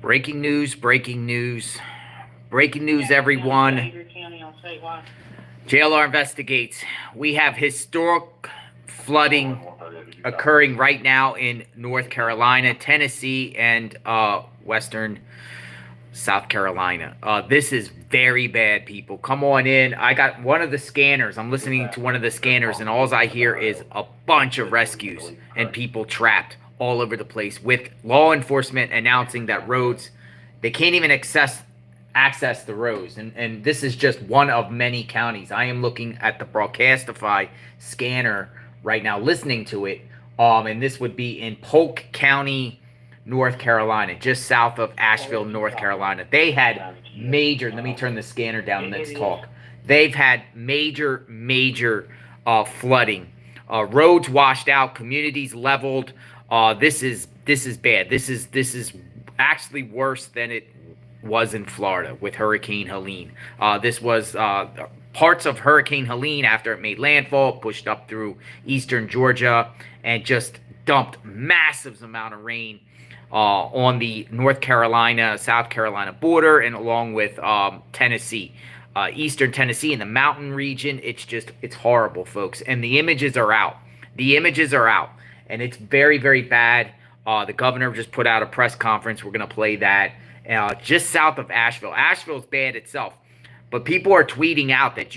Breaking news, breaking news, breaking news, everyone. JLR investigates. We have historic flooding occurring right now in North Carolina, Tennessee, and western South Carolina. This is very bad, people. Come on in. I got one of the scanners. I'm listening to one of the scanners, and all I hear is a bunch of rescues and people trapped all over the place, with law enforcement announcing that roads, they can't even access the roads. And this is just one of many counties. I am looking at the Broadcastify scanner right now, listening to it. And this would be in Polk County, North Carolina, just south of Asheville, North Carolina. They had major, let me turn the scanner down and let's talk. They've had major flooding. Roads washed out, communities leveled. This is bad. This is actually worse than it was in Florida with Hurricane Helene. This was parts of Hurricane Helene after it made landfall, pushed up through eastern Georgia, and just dumped massive amount of rain on the North Carolina, South Carolina border, and along with Tennessee. Eastern Tennessee in the mountain region. It's horrible, folks. And the images are out. And it's very bad. The governor just put out a press conference. We're going to play that. Just south of Asheville. Asheville's bad itself. But people are tweeting out that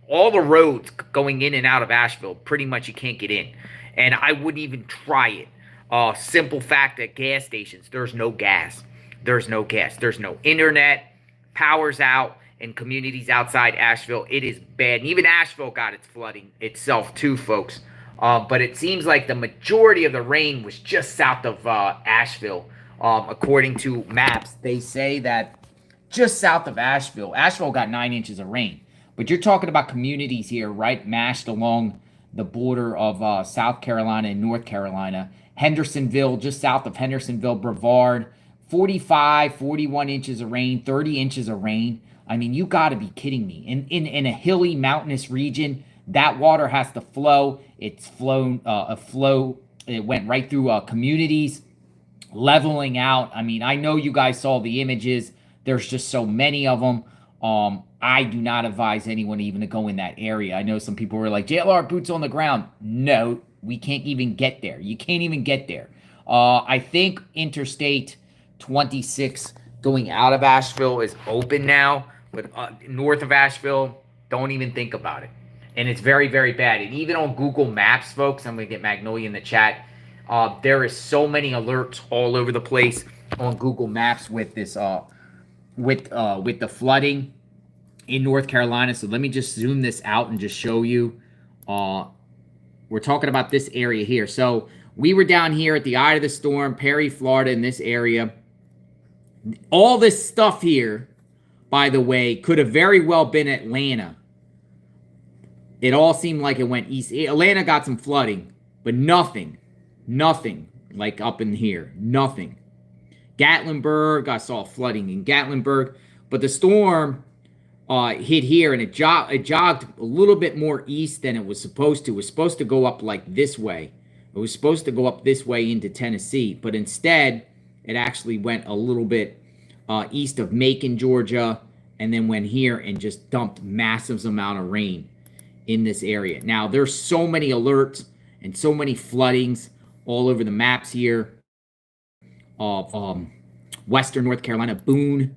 all the roads going in and out of Asheville, pretty much you can't get in. And I wouldn't even try it. Simple fact at gas stations, there's no gas. There's no internet. Power's out. In communities outside Asheville, it is bad. And even Asheville got its flooding itself too, folks. But it seems like the majority of the rain was just south of Asheville. According to maps, they say that just south of Asheville got 9 inches of rain. But you're talking about communities here, right, mashed along the border of South Carolina and North Carolina. Hendersonville, just south of Hendersonville, Brevard, 45, 41 inches of rain, 30 inches of rain. I mean, you got to be kidding me. In a hilly, mountainous region, that water has to flow. It's flown, it went right through communities, leveling out. I mean, I know you guys saw the images. There's just so many of them. I do not advise anyone even to go in that area. I know some people were like, JLR, boots on the ground. No, we can't even get there. You can't even get there. I think Interstate 26 going out of Asheville is open now. But north of Asheville, don't even think about it. And it's very bad. And even on Google Maps, folks, I'm going to get Magnolia in the chat. There is so many alerts all over the place on Google Maps with this, with the flooding in North Carolina. So let me just zoom this out and just show you. We're talking about this area here. So we were down here at the eye of the storm, Perry, Florida, in this area. All this stuff here, by the way, could have very well been Atlanta. It all seemed like it went east. Atlanta got some flooding, but nothing like up in here. Nothing. Gatlinburg, I saw flooding in Gatlinburg, but the storm hit here, and it jogged a little bit more east than it was supposed to. It was supposed to go up like this way. It was supposed to go up this way into Tennessee, but instead, it actually went a little bit east of Macon, Georgia, and then went here and just dumped massive amount of rain in this area. Now, there's so many alerts and so many floodings all over the maps here of western North Carolina, Boone.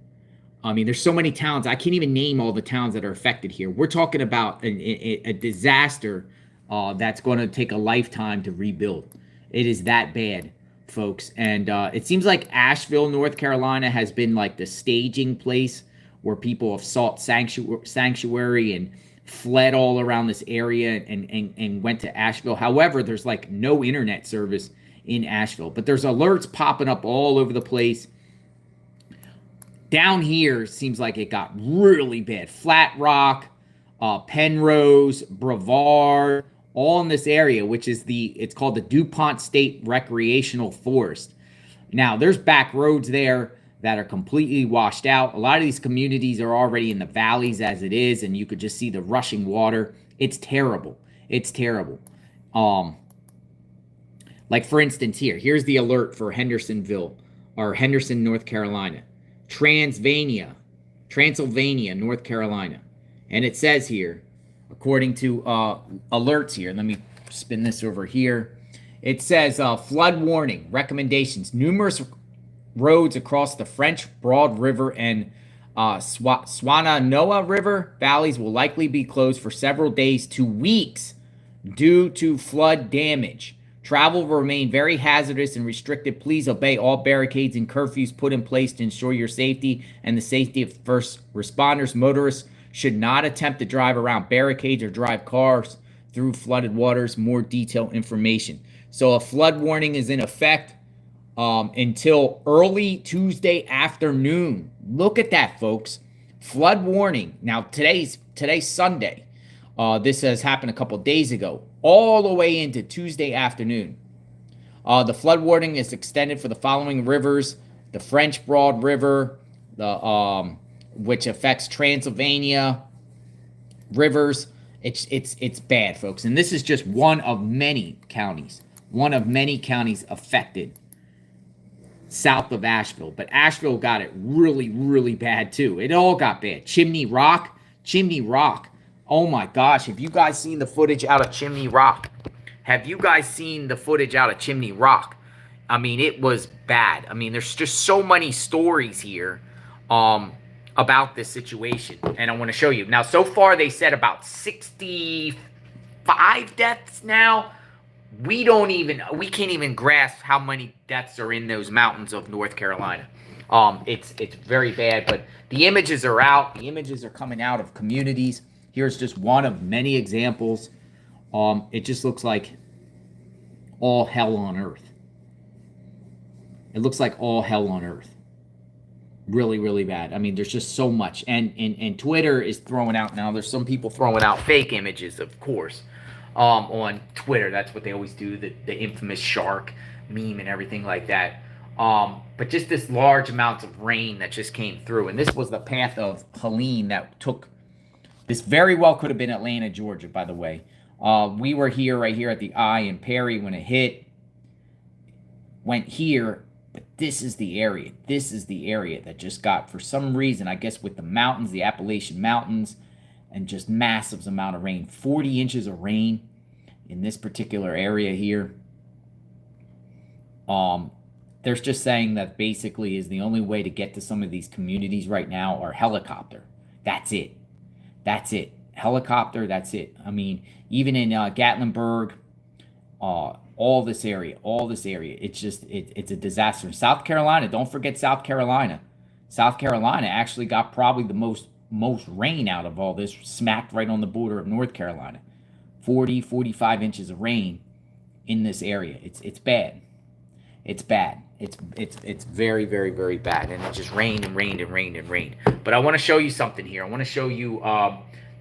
I mean, there's so many towns. I can't even name all the towns that are affected here. We're talking about a disaster that's going to take a lifetime to rebuild. It is that bad, folks. And it seems like Asheville, North Carolina has been like the staging place where people have sought sanctuary and fled all around this area and went to Asheville. However, there's like no internet service in Asheville, but there's alerts popping up all over the place. Down here seems like it got really bad. Flat Rock, Penrose, Brevard, all in this area, which is it's called the DuPont State Recreational Forest. Now, there's back roads there that are completely washed out. A lot of these communities are already in the valleys as it is, and you could just see the rushing water. It's terrible. It's terrible. Like, for instance, here's the alert for Hendersonville, or Henderson, North Carolina. Transylvania, North Carolina. And it says here, according to alerts here, let me spin this over here. It says flood warning, recommendations. Numerous roads across the French Broad River and Swannanoa River valleys will likely be closed for several days to weeks due to flood damage. Travel will remain very hazardous and restricted. Please obey all barricades and curfews put in place to ensure your safety and the safety of first responders. Motorists should not attempt to drive around barricades or drive cars through flooded waters. More detailed information. So a flood warning is in effect until early Tuesday afternoon. Look at that, folks. Flood warning. Now, today's Sunday. This has happened a couple days ago, all the way into Tuesday afternoon. The flood warning is extended for the following rivers: the French Broad River, which affects Transylvania rivers. It's bad, folks. And this is just one of many counties. One of many counties affected south of Asheville. But Asheville got it really, really bad, too. It all got bad. Chimney Rock. Oh my gosh, have you guys seen the footage out of Chimney Rock? I mean, it was bad. I mean, there's just so many stories here about this situation, and I want to show you. Now, so far, they said about 65 deaths now. We can't even grasp how many deaths are in those mountains of North Carolina. It's very bad, but the images are out. The images are coming out of communities. Here's just one of many examples. It just looks like all hell on earth. It looks like all hell on earth. Really, really bad. I mean, there's just so much. And Twitter is throwing out now. There's some people throwing out fake images, of course, on Twitter. That's what they always do, the infamous shark meme and everything like that. But just this large amounts of rain that just came through. And this was the path of Helene that took... This very well could have been Atlanta, Georgia, by the way. We were here, right here at the I in Perry when it hit. Went here, but this is the area. This is the area that just got, for some reason, I guess with the mountains, the Appalachian Mountains, and just massive amount of rain. 40 inches of rain in this particular area here. They're just saying that basically is the only way to get to some of these communities right now are helicopter. That's it. Helicopter, that's it. I mean, even in Gatlinburg, all this area, it's just, it's a disaster. South Carolina, don't forget South Carolina. South Carolina actually got probably the most rain out of all this, smacked right on the border of North Carolina. 45 inches of rain in this area. It's bad. It's bad. It's very, very, very bad. And it just rained and rained and rained and rained. But I want to show you something here. I want to show you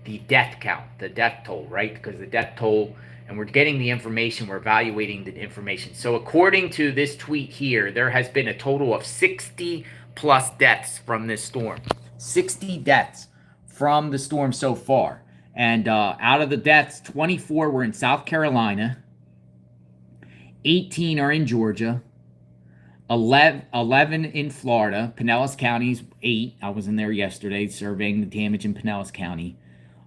the death count, the death toll, right? Because the death toll, and we're getting the information, we're evaluating the information. So according to this tweet here, there has been a total of 60 plus deaths from this storm. 60 deaths from the storm so far. And out of the deaths, 24 were in South Carolina. 18 are in Georgia. 11 in Florida. Pinellas County's 8. I was in there yesterday surveying the damage in Pinellas County.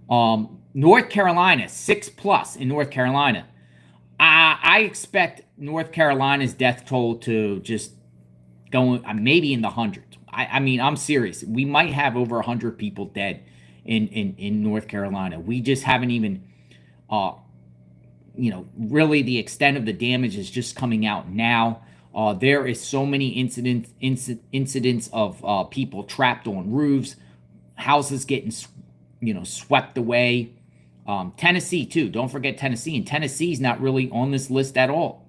North Carolina, 6 plus in North Carolina. I expect North Carolina's death toll to just go maybe in the hundreds. I mean, I'm serious. We might have over 100 people dead in North Carolina. We just haven't even, really the extent of the damage is just coming out now. There is so many incidents of people trapped on roofs, houses getting, swept away. Tennessee too. Don't forget Tennessee. And Tennessee's not really on this list at all.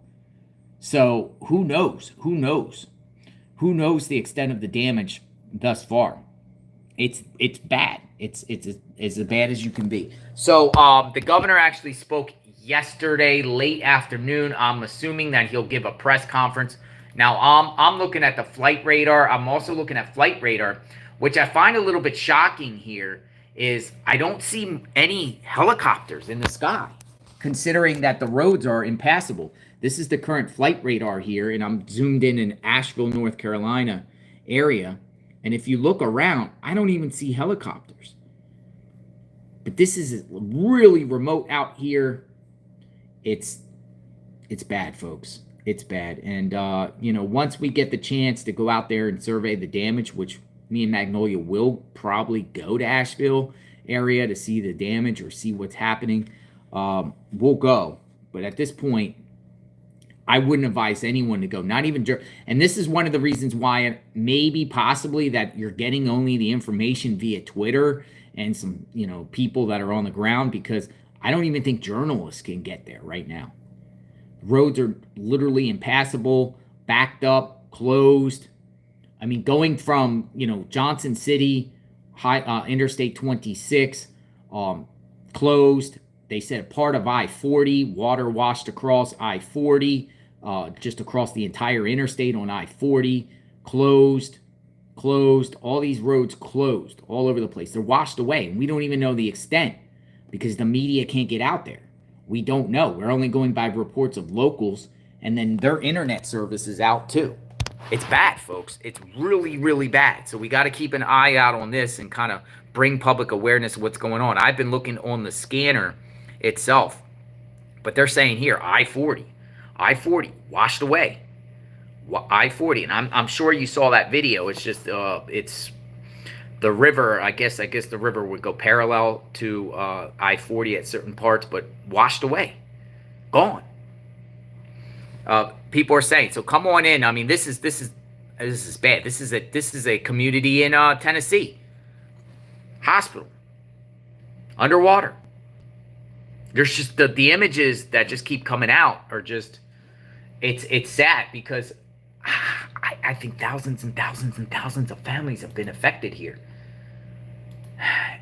So who knows? Who knows the extent of the damage thus far? It's bad. It's as bad as you can be. So the governor actually spoke yesterday late afternoon. I'm assuming that he'll give a press conference. Now I'm looking at the flight radar. I'm also looking at flight radar, which I find a little bit shocking here. Is I don't see any helicopters in the sky, considering that the roads are impassable. This is the current flight radar here, and I'm zoomed in Asheville, North Carolina area. And if you look around, I don't even see helicopters. But this is really remote out here. It's bad, folks. It's bad. And, you know, once we get the chance to go out there and survey the damage, which me and Magnolia will probably go to Asheville area to see the damage or see what's happening, we'll go. But at this point, I wouldn't advise anyone to go, not even, and this is one of the reasons why maybe possibly that you're getting only the information via Twitter and some, you know, people that are on the ground, because I don't even think journalists can get there right now. Roads are literally impassable, backed up, closed. I mean, going from, you know, Johnson City, Interstate 26, closed. They said part of I-40, water washed across I-40, just across the entire interstate on I-40, closed. All these roads closed all over the place. They're washed away, and we don't even know the extent because the media can't get out there. We don't know. We're only going by reports of locals, and then their internet service is out too. It's bad, folks. It's really, really bad. So we got to keep an eye out on this and kind of bring public awareness of what's going on. I've been looking on the scanner itself, but they're saying here I-40 washed away. I-40, and I'm sure you saw that video. It's just it's the river. I guess the river would go parallel to I-40 at certain parts, but washed away, gone. People are saying, so come on in. I mean, this is bad. This is a community in Tennessee. Hospital underwater. There's just the images that just keep coming out are just, it's sad, because I think thousands and thousands and thousands of families have been affected here.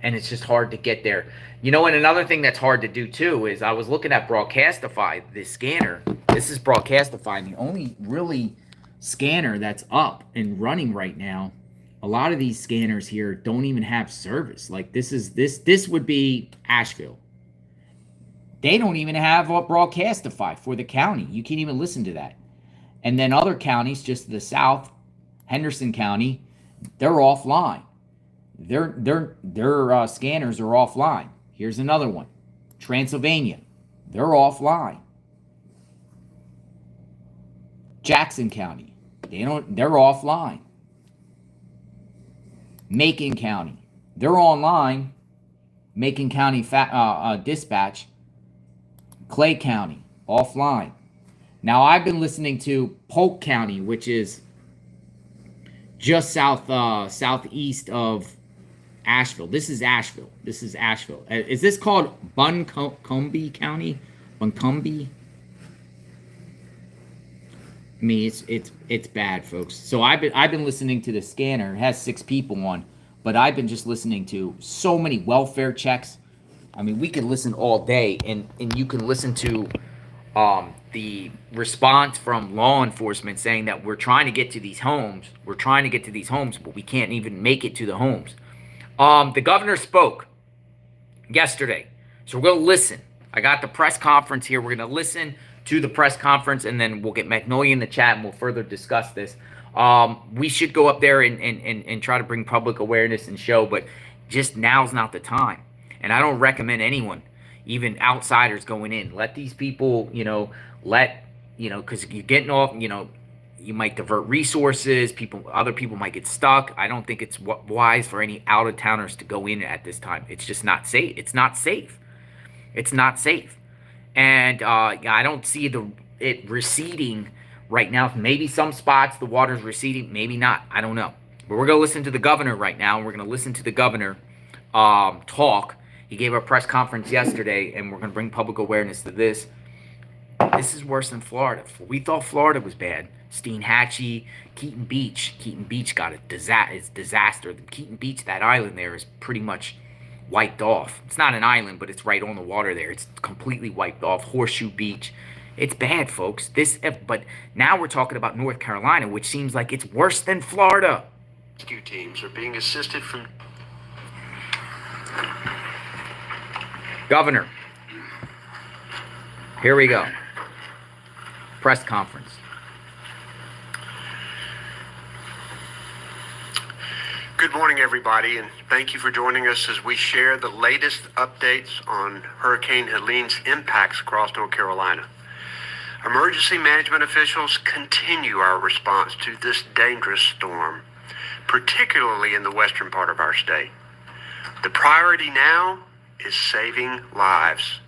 And it's just hard to get there. You know, and another thing that's hard to do too is I was looking at Broadcastify, this scanner. This is Broadcastify, the only really scanner that's up and running right now. A lot of these scanners here don't even have service. Like this would be Asheville. They don't even have a Broadcastify for the county. You can't even listen to that. And then other counties just to the south, Henderson County, they're offline. Their scanners are offline. Here's another one. Transylvania, they're offline. Jackson County, they're offline. Macon County, they're online. Macon County Dispatch. Clay County, offline. Now, I've been listening to Polk County, which is just southeast of Asheville. This is Asheville. Is this called Buncombe County? Buncombe? I mean, it's bad, folks. So I've been listening to the scanner. It has 6 people on, but I've been just listening to so many welfare checks. I mean, we can listen all day, and you can listen to the response from law enforcement saying that we're trying to get to these homes. But we can't even make it to the homes. The governor spoke yesterday, so we're going to listen. I got the press conference here. We're going to listen to the press conference, and then we'll get Magnolia in the chat, and we'll further discuss this. We should go up there and try to bring public awareness and show, but just now's not the time. And I don't recommend anyone, even outsiders, going in. Let these people, because you're getting off, you might divert resources. Other people might get stuck. I don't think it's wise for any out-of-towners to go in at this time. It's just not safe. It's not safe. And I don't see it receding right now. Maybe some spots the water's receding, maybe not. I don't know. But we're going to listen to the governor right now, and we're going to listen to the governor talk. He gave a press conference yesterday, and we're going to bring public awareness to this. This is worse than Florida. We thought Florida was bad. Steinhatchee, Keaton Beach got it's disaster. Keaton Beach, that island there, is pretty much wiped off. It's not an island, but it's right on the water there. It's completely wiped off. Horseshoe Beach. It's bad, folks. But now we're talking about North Carolina, which seems like it's worse than Florida. Rescue teams are being assisted from... Governor, here we go. press conference. Good morning, everybody, and thank you for joining us as we share the latest updates on Hurricane Helene's impacts across North Carolina. Emergency management officials continue our response to this dangerous storm, particularly in the western part of our state. The priority now is saving lives.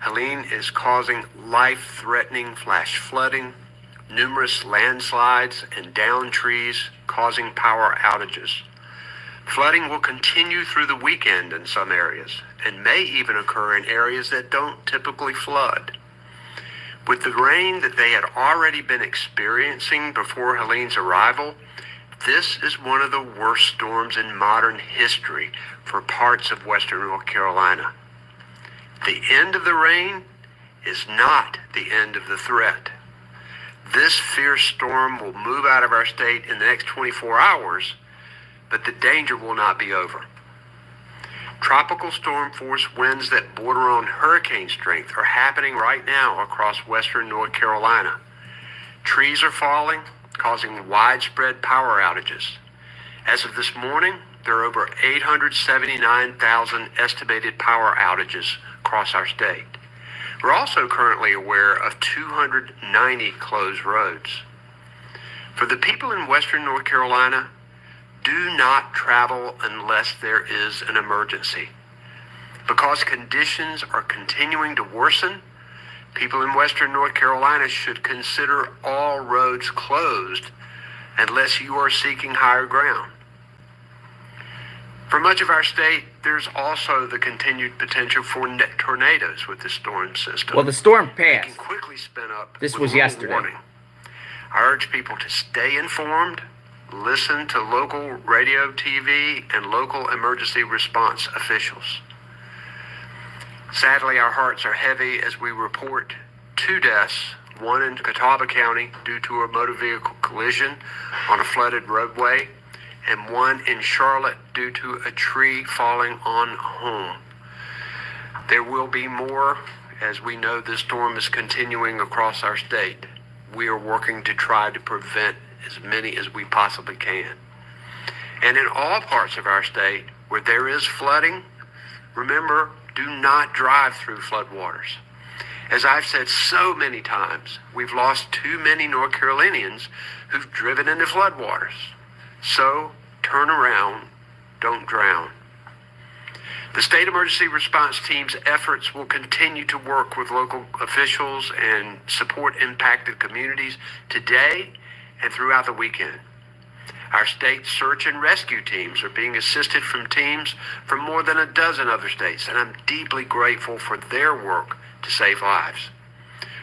Helene is causing life-threatening flash flooding, numerous landslides, and downed trees causing power outages. Flooding will continue through the weekend in some areas and may even occur in areas that don't typically flood. With the rain that they had already been experiencing before Helene's arrival, this is one of the worst storms in modern history for parts of western North Carolina. The end of the rain is not the end of the threat. This fierce storm will move out of our state in the next 24 hours, but the danger will not be over. Tropical storm force winds that border on hurricane strength are happening right now across western North Carolina. Trees are falling, causing widespread power outages. As of this morning, there are over 879,000 estimated power outages across our state. We're also currently aware of 290 closed roads. For the people in western North Carolina, do not travel unless there is an emergency. Because conditions are continuing to worsen, people in western North Carolina should consider all roads closed unless you are seeking higher ground. For much of our state, there's also the continued potential for tornadoes with the storm system. Well, the storm They passed. can quickly spin up. This with was little yesterday. warning. I urge people to stay informed, listen to local radio, TV, and local emergency response officials. Sadly, our hearts are heavy as we report 2 deaths, one in Catawba County due to a motor vehicle collision on a flooded roadway, and one in Charlotte due to a tree falling on a home. There will be more as we know this storm is continuing across our state. We are working to try to prevent as many as we possibly can. And in all parts of our state where there is flooding, remember, do not drive through floodwaters. As I've said so many times, we've lost too many North Carolinians who've driven into floodwaters. So turn around, don't drown. The state emergency response team's efforts will continue to work with local officials and support impacted communities today and throughout the weekend. Our state search and rescue teams are being assisted from teams from more than a dozen other states, and I'm deeply grateful for their work to save lives.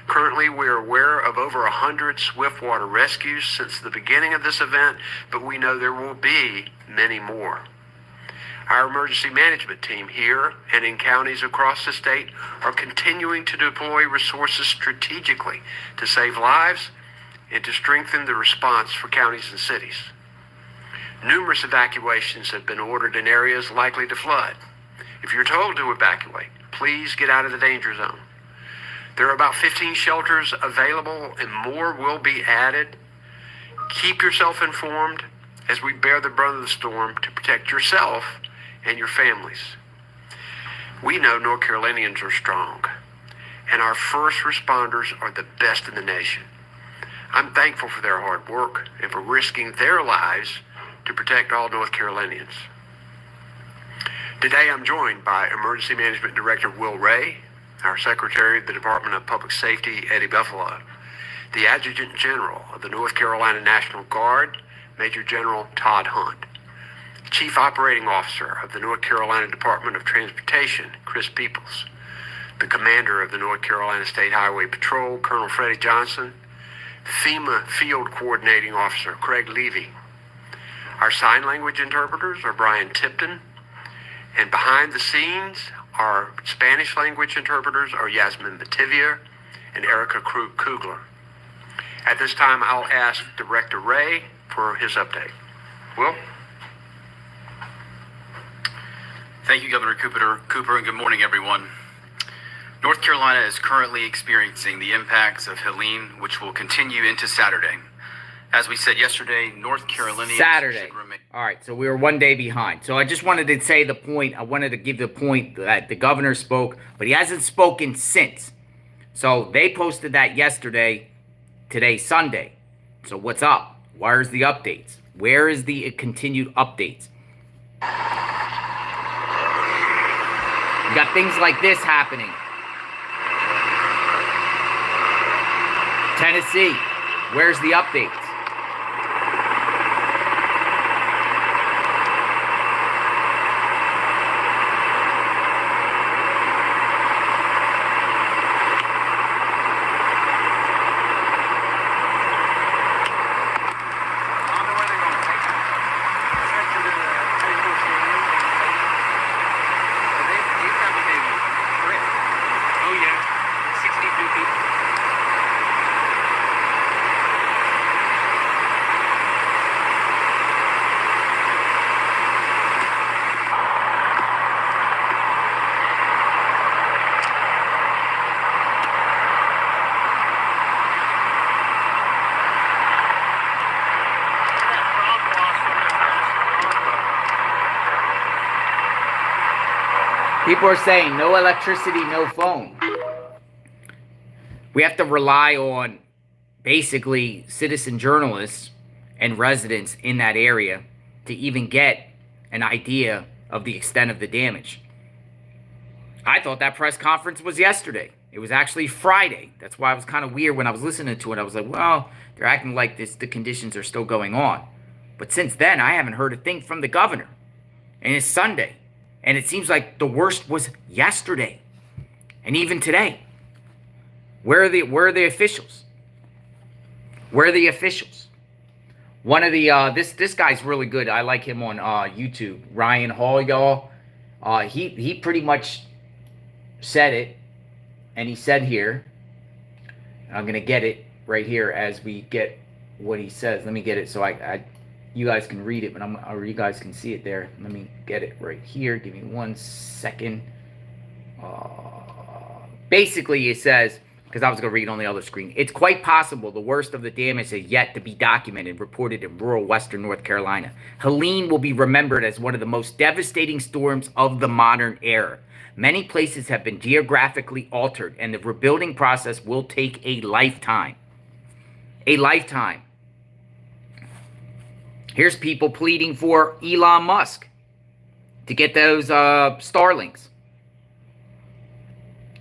Currently, we are aware of over 100 swiftwater rescues since the beginning of this event, but we know there will be many more. Our emergency management team here and in counties across the state are continuing to deploy resources strategically to save lives and to strengthen the response for counties and cities. Numerous evacuations have been ordered in areas likely to flood. If you're told to evacuate, please get out of the danger zone. There are about 15 shelters available and more will be added. Keep yourself informed as we bear the brunt of the storm to protect yourself and your families. We know North Carolinians are strong, and our first responders are the best in the nation. I'm thankful for their hard work and for risking their lives to protect all North Carolinians. Today I'm joined by Emergency Management Director Will Ray, our Secretary of the Department of Public Safety, Eddie Buffalo, the Adjutant General of the North Carolina National Guard, Major General Todd Hunt, Chief Operating Officer of the North Carolina Department of Transportation, Chris Peoples, the Commander of the North Carolina State Highway Patrol, Colonel Freddie Johnson, FEMA Field Coordinating Officer, Craig Levy. Our sign language interpreters are Brian Tipton, and behind the scenes, our Spanish language interpreters are Yasmin Mativier and Erica Kugler. At this time, I'll ask Director Ray for his update. Will? Thank you, Governor Cooper, and good morning, everyone. North Carolina is currently experiencing the impacts of Helene, which will continue into Saturday. As we said yesterday, North Carolinians Saturday. should remain. All right, so we were 1 day behind. So I just wanted to say the point. I wanted to give the point that the governor spoke, but he hasn't spoken since. So they posted that yesterday. Today's Sunday. So what's up? Where's the updates? Where is the continued updates? You got things like this happening. Tennessee, where's the updates? People are saying no electricity, no phone. We have to rely on basically citizen journalists and residents in that area to even get an idea of the extent of the damage. I thought that press conference was yesterday. It was actually Friday. That's why it was kind of weird when I was listening to it. I was like, well, they're acting like this. The conditions are still going on. But since then, I haven't heard a thing from the governor. And it's Sunday. And it seems like the worst was yesterday. And even today. Where are the officials? Where are the officials? One of the this guy's really good. I like him on YouTube. Ryan Hall, y'all. He pretty much said it. And he said here, I'm gonna get it right here as we get what he says. Let me get it so you guys can read it, but or you guys can see it there. Let me get it right here. Give me 1 second. Basically, it says, because I was going to read on the other screen, it's quite possible the worst of the damage is yet to be documented, reported in rural western North Carolina. Helene will be remembered as one of the most devastating storms of the modern era. Many places have been geographically altered, and the rebuilding process will take a lifetime. A lifetime. Here's people pleading for Elon Musk to get those Starlinks.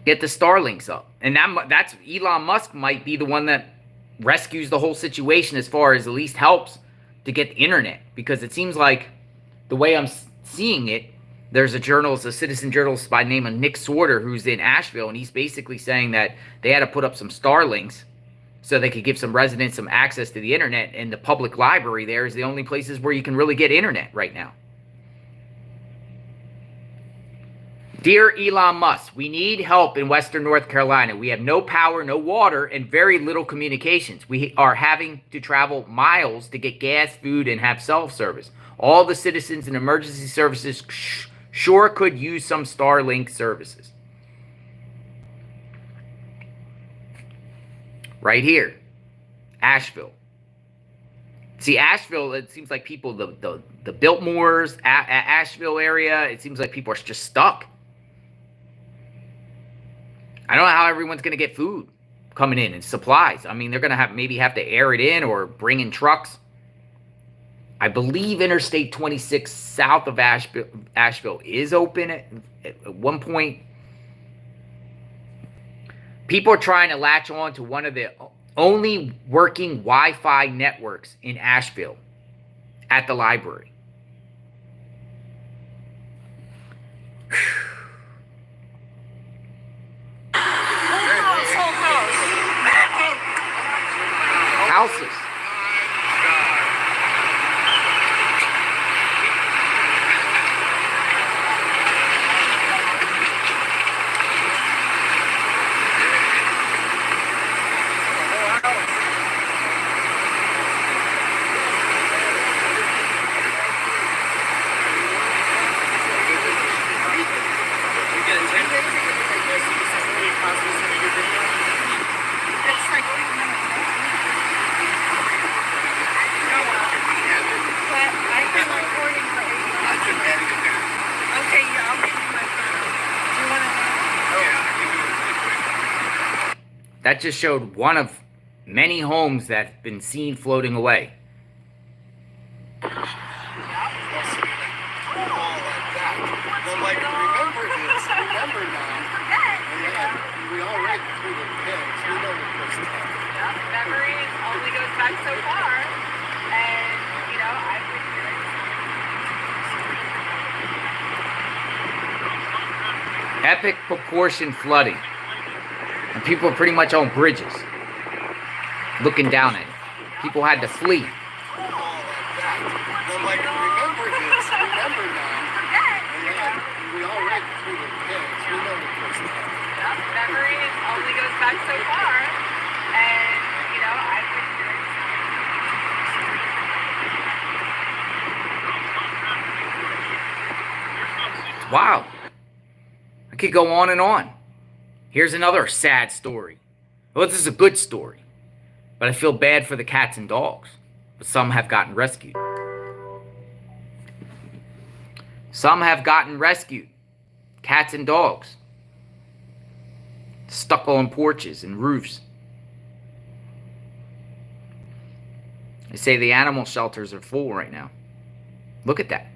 Get the Starlinks up. And that's Elon Musk might be the one that rescues the whole situation as far as at least helps to get the internet. Because it seems like the way I'm seeing it, there's a citizen journalist by the name of Nick Swarter who's in Asheville. And he's basically saying that they had to put up some Starlinks so they could give some residents some access to the internet, and the public library there is the only places where you can really get internet right now. Dear Elon Musk, we need help in western North Carolina. We have no power, no water, and very little communications. We are having to travel miles to get gas, food, and have self-service. All the citizens and emergency services sure could use some Starlink services. Right here, Asheville. See, Asheville, it seems like people, the Biltmores, Asheville area, it seems like people are just stuck. I don't know how everyone's going to get food coming in and supplies. I mean, they're going to maybe have to air it in or bring in trucks. I believe Interstate 26 south of Asheville is open at one point. People are trying to latch on to one of the only working Wi-Fi networks in Asheville at the library. Houses. That just showed one of many homes that have been seen floating away. So far, and I've been here. Epic proportion flooding. And people are pretty much on bridges, looking down at it. People had to flee. Memory only goes back so far, and I've been here. Wow. I could go on and on. Here's another sad story. Well, this is a good story. But I feel bad for the cats and dogs. But some have gotten rescued. Some have gotten rescued. Cats and dogs. Stuck on porches and roofs. They say the animal shelters are full right now. Look at that.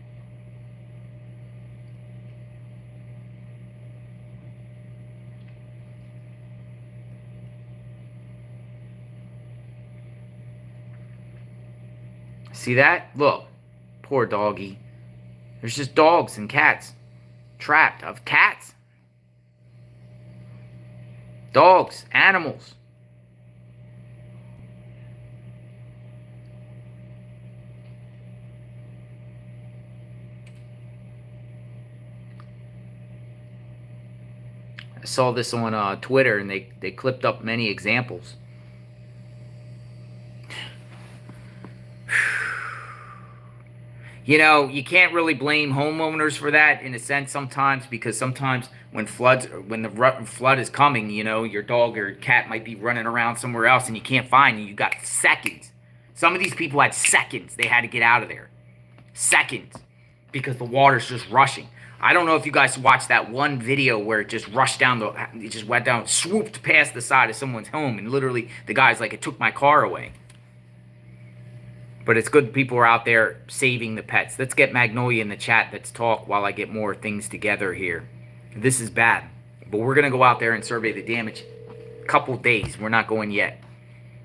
See that? Look. Poor doggy. There's just dogs and cats. Trapped. Of cats. Dogs. Animals. I saw this on Twitter, and they clipped up many examples. You can't really blame homeowners for that in a sense sometimes, because sometimes when the flood is coming, your dog or cat might be running around somewhere else and you can't find you. You got seconds. Some of these people had seconds. They had to get out of there. Seconds. Because the water's just rushing. I don't know if you guys watched that one video where it just rushed down it just went down, swooped past the side of someone's home, and literally the guy's like, it took my car away. But it's good people are out there saving the pets. Let's get Magnolia in the chat. Let's talk while I get more things together here. This is bad. But we're going to go out there and survey the damage. Couple days. We're not going yet.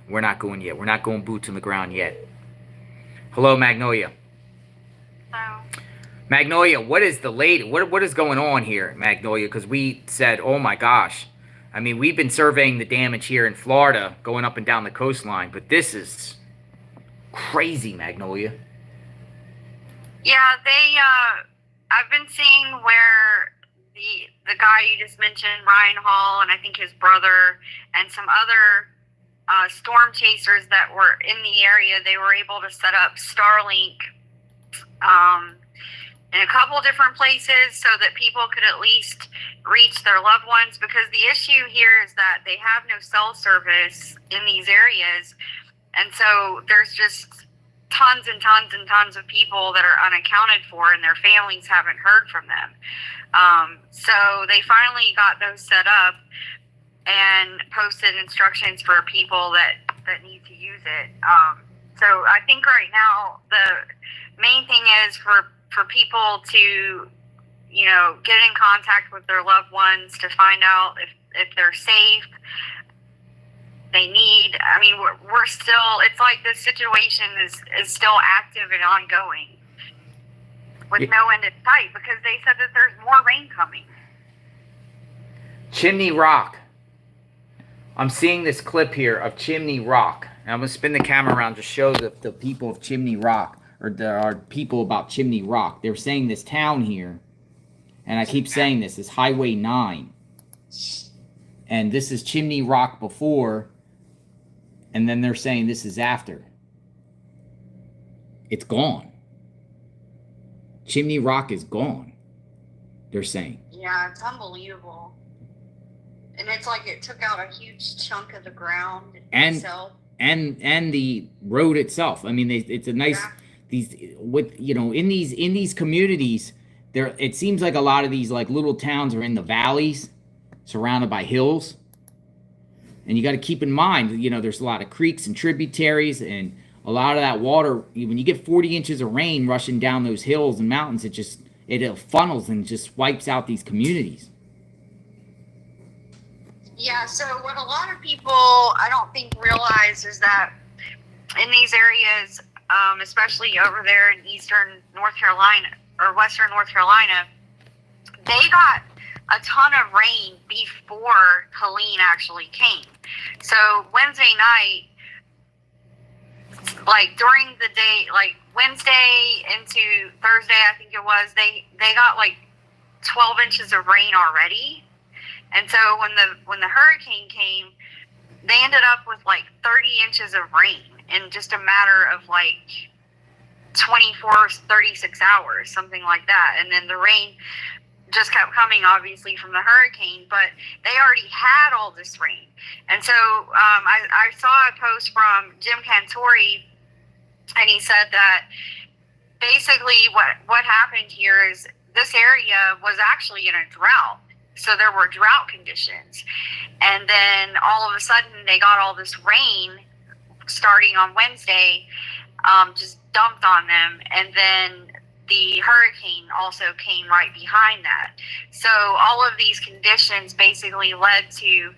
We're not going yet. We're not going boots on the ground yet. Hello, Magnolia. Hello. Magnolia, what is the latest? What is going on here, Magnolia? Because we said, oh my gosh. I mean, we've been surveying the damage here in Florida, going up and down the coastline. But this is crazy, Magnolia. Yeah, I've been seeing where the guy you just mentioned, Ryan Hall, and I think his brother, and some other storm chasers that were in the area, they were able to set up Starlink in a couple different places so that people could at least reach their loved ones, because the issue here is that they have no cell service in these areas. And so there's just tons and tons and tons of people that are unaccounted for, and their families haven't heard from them. So they finally got those set up and posted instructions for people that need to use it. So I think right now the main thing is for people to, get in contact with their loved ones to find out if they're safe. They need, we're still, it's like this situation is still active and ongoing with no end in sight, because they said that there's more rain coming. Chimney Rock. I'm seeing this clip here of Chimney Rock. And I'm going to spin the camera around to show the people of Chimney Rock, or there are people about Chimney Rock. They're saying this town here, and I keep saying this is Highway 9. And this is Chimney Rock before, and then they're saying this is after. It's gone. Chimney Rock is gone, they're saying. Yeah, it's unbelievable. And it's like it took out a huge chunk of the ground itself. And the road itself. I mean, it's a nice, in these communities, there, it seems like a lot of these like little towns are in the valleys, surrounded by hills. And you got to keep in mind, you know, there's a lot of creeks and tributaries, and a lot of that water, when you get 40 inches of rain rushing down those hills and mountains, it funnels and just wipes out these communities. Yeah, so what a lot of people I don't think realize is that in these areas, especially over there in eastern North Carolina or western North Carolina, they got a ton of rain before Helene actually came. So Wednesday night, like during the day, like Wednesday into Thursday, I think it was, they got like 12 inches of rain already. And so when the hurricane came, they ended up with like 30 inches of rain in just a matter of like 24, 36 hours, something like that. And then the rain just kept coming, obviously, from the hurricane, but they already had all this rain. And so I saw a post from Jim Cantori, and he said that basically what happened here is this area was actually in a drought. So there were drought conditions. And then all of a sudden they got all this rain starting on Wednesday, just dumped on them. And then the hurricane also came right behind that. So all of these conditions basically led to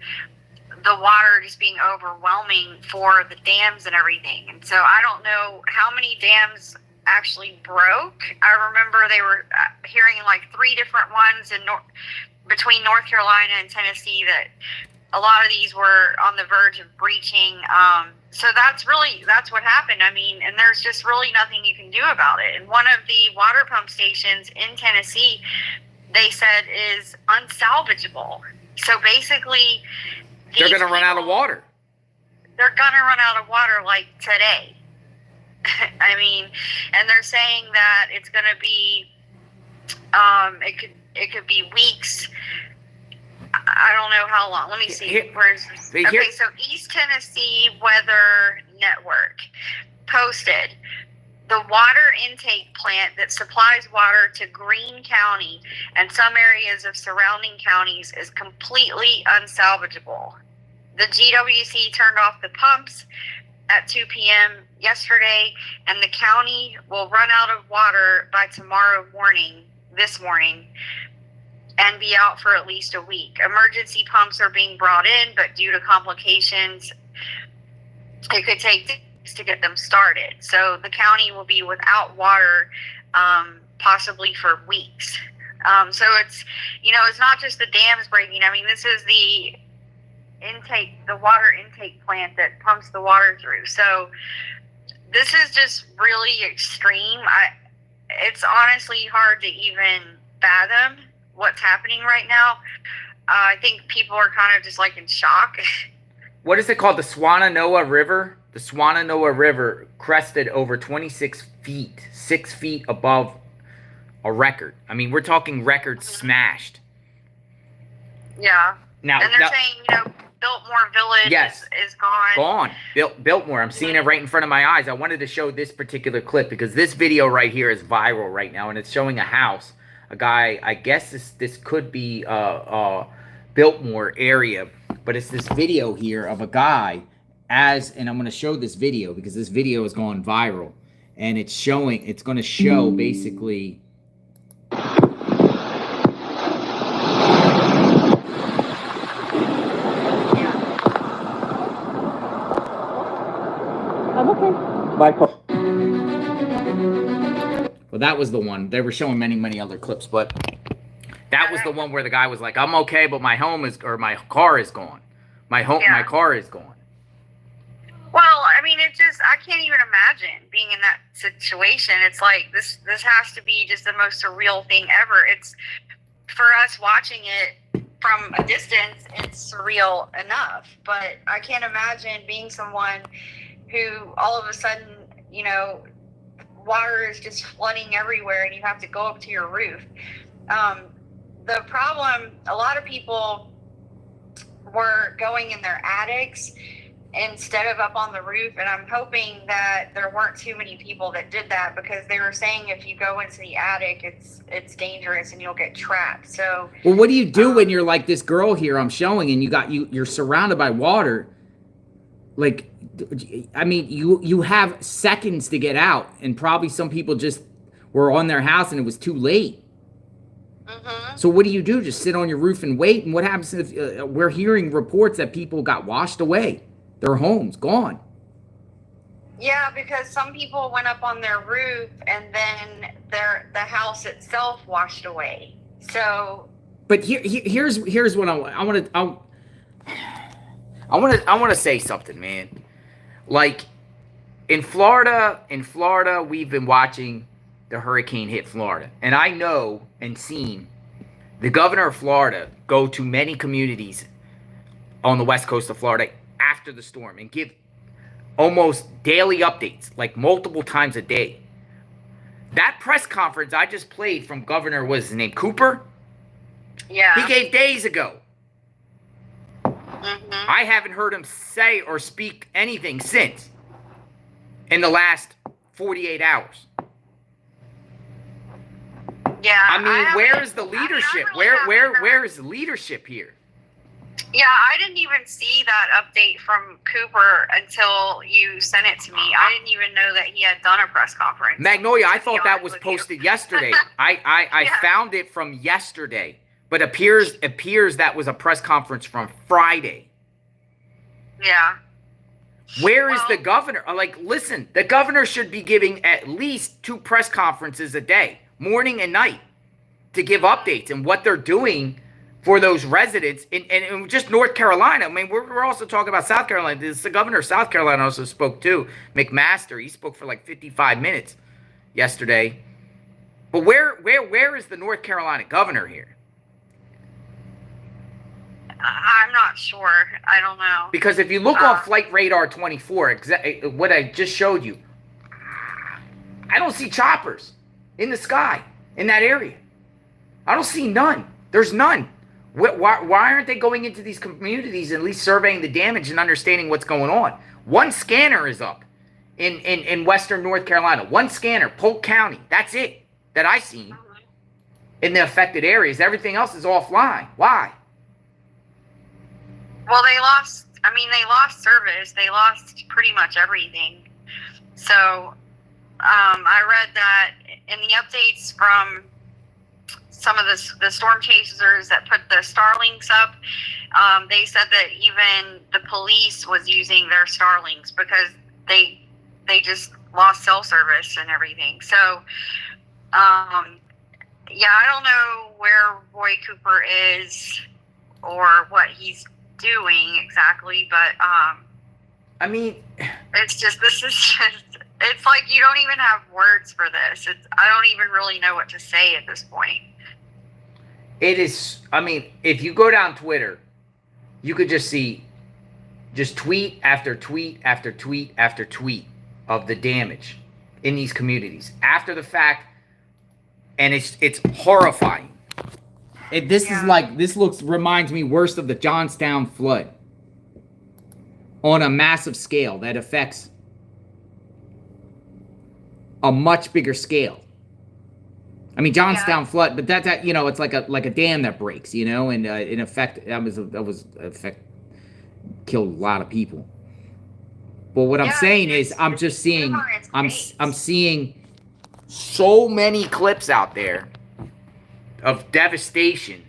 the water just being overwhelming for the dams and everything. And so I don't know how many dams actually broke. I remember they were hearing like 3 different ones between North Carolina and Tennessee that a lot of these were on the verge of breaching. So that's what happened. I mean, and there's just really nothing you can do about it. And one of the water pump stations in Tennessee, they said is unsalvageable. So basically, they're going to run out of water. They're going to run out of water like today. I mean, and they're saying that it's going to be, it could be weeks. I don't know how long. Let me see. Where's this? Okay, so East Tennessee Weather Network posted the water intake plant that supplies water to Greene County and some areas of surrounding counties is completely unsalvageable. The GWC turned off the pumps at 2 p.m. yesterday, and the county will run out of water by tomorrow morning, this morning, and be out for at least a week. Emergency pumps are being brought in, but due to complications, it could take days to get them started. So the county will be without water, possibly for weeks. So it's, it's not just the dams breaking. I mean, this is the water intake plant that pumps the water through. So this is just really extreme. It's honestly hard to even fathom what's happening right now. I think people are kind of just like in shock. What is it called? The Shenandoah River? The Shenandoah River crested over 26 feet, 6 feet above a record. I mean, we're talking records smashed. Yeah. Now, and they're saying, Biltmore Village is gone. Biltmore. I'm seeing it right in front of my eyes. I wanted to show this particular clip because this video right here is viral right now, and it's showing a house. A guy, I guess this could be Biltmore area, but it's this video here of a guy and I'm going to show this video because this video is going viral, and it's going to show basically. I'm okay. Bye. Well, that was the one. They were showing many, many other clips, but that was the one where the guy was like, "I'm okay, but my car is gone. My car is gone." Well, I mean, I can't even imagine being in that situation. It's like this has to be just the most surreal thing ever. It's for us watching it from a distance, it's surreal enough, but I can't imagine being someone who all of a sudden, water is just flooding everywhere and you have to go up to your roof. The problem, a lot of people were going in their attics instead of up on the roof. And I'm hoping that there weren't too many people that did that, because they were saying if you go into the attic, it's dangerous and you'll get trapped. So, well, what do you do when you're like this girl here I'm showing, and you're surrounded by water? Like, I mean, you have seconds to get out, and probably some people just were on their house and it was too late. mm-hmm. So what do you do? Just sit on your roof and wait? And what happens if we're hearing reports that people got washed away, their homes gone? Yeah, because some people went up on their roof and then the house itself washed away. So, but here's what I want to say something, man. Like in Florida, we've been watching the hurricane hit Florida, and I know and seen the governor of Florida go to many communities on the west coast of Florida after the storm and give almost daily updates, like multiple times a day. That press conference I just played from Governor, was his name, Cooper? yeah. He gave days ago. Mm-hmm. I haven't heard him say or speak anything since in the last 48 hours. Yeah. I mean, where is the leadership? Where is the leadership here? Yeah, I didn't even see that update from Cooper until you sent it to me. I didn't even know that he had done a press conference. Magnolia, I thought that was posted yesterday. I Yeah. found it from yesterday, but appears that was a press conference from Friday. Yeah. Where is the governor? Like, listen, the governor should be giving at least 2 press conferences a day, morning and night, to give updates and what they're doing for those residents in just North Carolina. I mean, we're also talking about South Carolina. The governor of South Carolina also spoke too, McMaster. He spoke for like 55 minutes yesterday. But where is the North Carolina governor here? I'm not sure. I don't know. Because if you look on Flight Radar 24, what I just showed you, I don't see choppers in the sky in that area. I don't see none. There's none. Why aren't they going into these communities and at least surveying the damage and understanding what's going on? One scanner is up in western North Carolina. One scanner, Polk County. That's it that I seen in the affected areas. Everything else is offline. Why? Well, they lost service. They lost pretty much everything. So, I read that in the updates from some of the storm chasers that put the Starlinks up, they said that even the police was using their Starlinks because they just lost cell service and everything. So, yeah, I don't know where Roy Cooper is or what he's doing exactly, but I mean, it's like you don't even have words for this. I don't even really know what to say at this point. it is, I mean, if you go down Twitter, you could just see just tweet after tweet after tweet after tweet of the damage in these communities after the fact, and it's horrifying. This reminds me worse of the Johnstown flood on a massive scale that affects a much bigger scale. I mean, Johnstown flood, but that it's like a dam that breaks, and in effect killed a lot of people. But what I'm saying is, I'm just seeing, I'm seeing so many clips out there of devastation.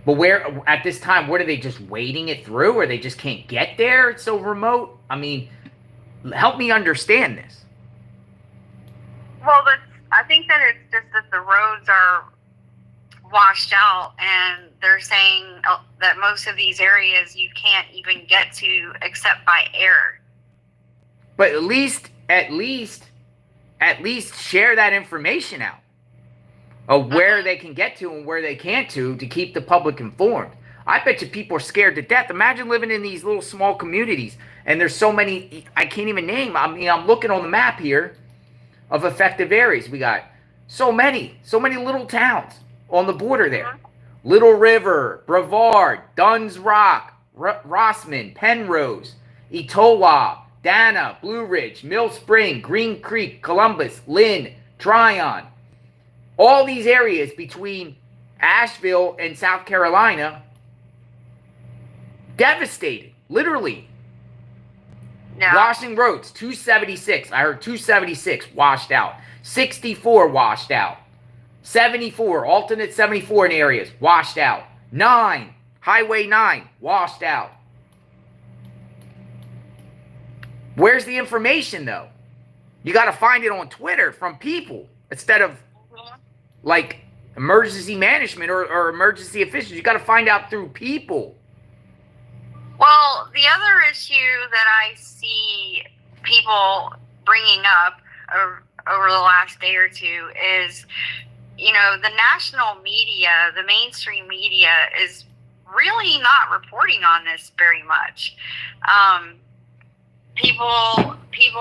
But where at this time, what are they just waiting it through, or they just can't get there? It's so remote. I mean, help me understand this. Well, I think that it's just that the roads are washed out, and they're saying that most of these areas you can't even get to except by air. But at least share that information out of where they can get to and where they can't to keep the public informed. I bet you people are scared to death. Imagine living in these little small communities, and there's so many I can't even name. I mean, I'm looking on the map here of effective areas. We got so many little towns on the border there. Little River, Brevard, Dunn's Rock, Rossman, Penrose, Etowah, Dana, Blue Ridge, Mill Spring, Green Creek, Columbus, Lynn, Tryon. All these areas between Asheville and South Carolina, devastated, literally. Yeah. Washing roads, 276. I heard 276 washed out. 64 washed out. 74, alternate 74 in areas, washed out. 9, Highway 9, washed out. Where's the information, though? You got to find it on Twitter from people instead of, like, emergency management or emergency officials. You got to find out through people. Well, the other issue that I see people bringing up over the last day or two is, you know, the national media, the mainstream media is really not reporting on this very much. People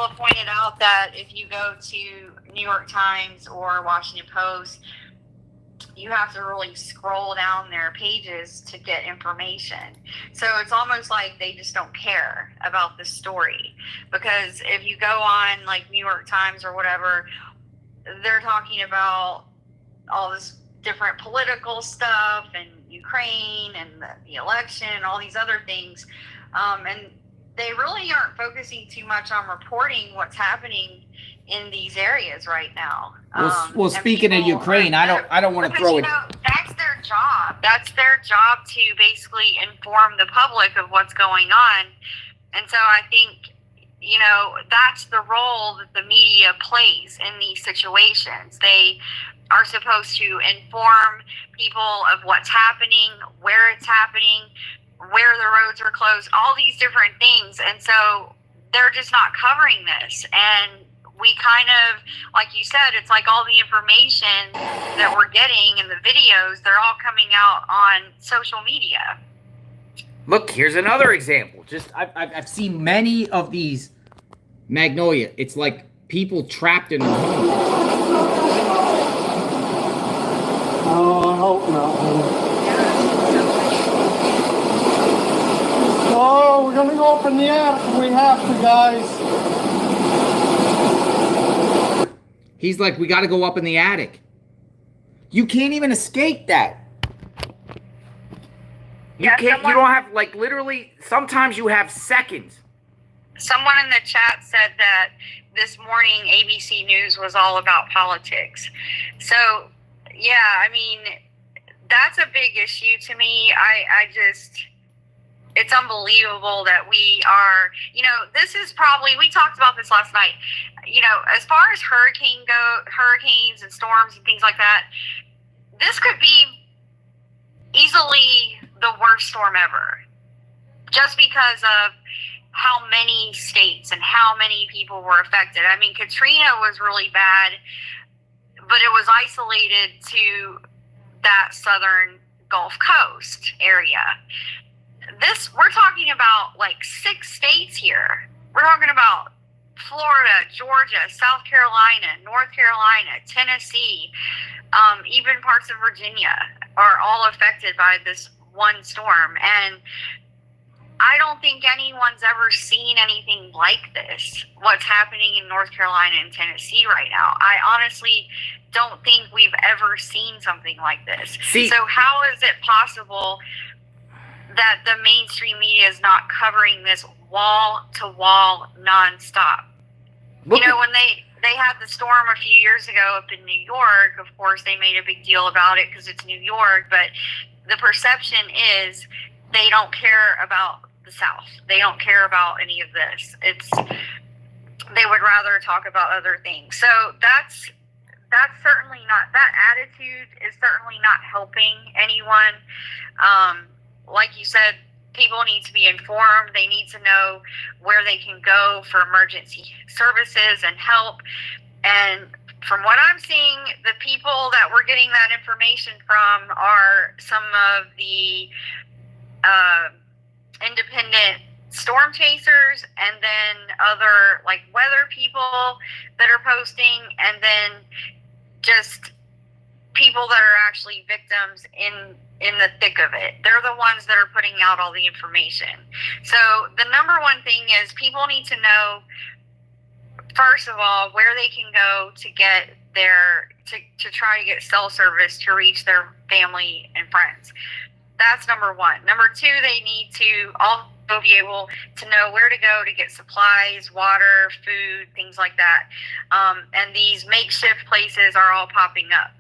have pointed out that if you go to New York Times or Washington Post, you have to really scroll down their pages to get information. So it's almost like they just don't care about the story. Because if you go on like New York Times or whatever, they're talking about all this different political stuff and Ukraine and the election and all these other things. And they really aren't focusing too much on reporting what's happening in these areas right now. Well, speaking of Ukraine, I don't want to throw it. That's their job. That's their job to basically inform the public of what's going on. And so I think, you know, that's the role that the media plays in these situations. They are supposed to inform people of what's happening, where it's happening, where the roads are closed, all these different things. And so they're just not covering this. And we kind of, like you said, it's like all the information that we're getting and the videos, they're all coming out on social media. Look, here's another example. Just I've seen many of these Magnolia. It's like people trapped in a home. Oh, I hope not. Oh, we're gonna go up in the attic. We have to, guys. He's like, we got to go up in the attic. You can't even escape that. You can't. You don't have, like, literally. Sometimes you have seconds. Someone in the chat said that this morning ABC News was all about politics. So, yeah, I mean, that's a big issue to me. I just, it's unbelievable that we are, you know, this is probably, we talked about this last night, you know, as far as hurricanes and storms and things like that, this could be easily the worst storm ever, just because of how many states and how many people were affected. I mean, Katrina was really bad, but it was isolated to that southern Gulf Coast area. This, we're talking about like 6 states here. We're talking about Florida, Georgia, South Carolina, North Carolina, Tennessee, even parts of Virginia are all affected by this one storm. And I don't think anyone's ever seen anything like this, what's happening in North Carolina and Tennessee right now. I honestly don't think we've ever seen something like this. So how is it possible that the mainstream media is not covering this wall-to-wall nonstop? You know, when they had the storm a few years ago up in New York, of course, they made a big deal about it because it's New York, but the perception is they don't care about the South. They don't care about any of this. They would rather talk about other things. So that's certainly not, that attitude is certainly not helping anyone. Like you said, people need to be informed. They need to know where they can go for emergency services and help. And from what I'm seeing, the people that we're getting that information from are some of the independent storm chasers, and then other like weather people that are posting, and then just people that are actually victims in the thick of it. They're the ones that are putting out all the information. So the number one thing is people need to know, first of all, where they can go to get to try to get cell service to reach their family and friends. That's number one. Number two, they need to also be able to know where to go to get supplies, water, food, things like that. And these makeshift places are all popping up.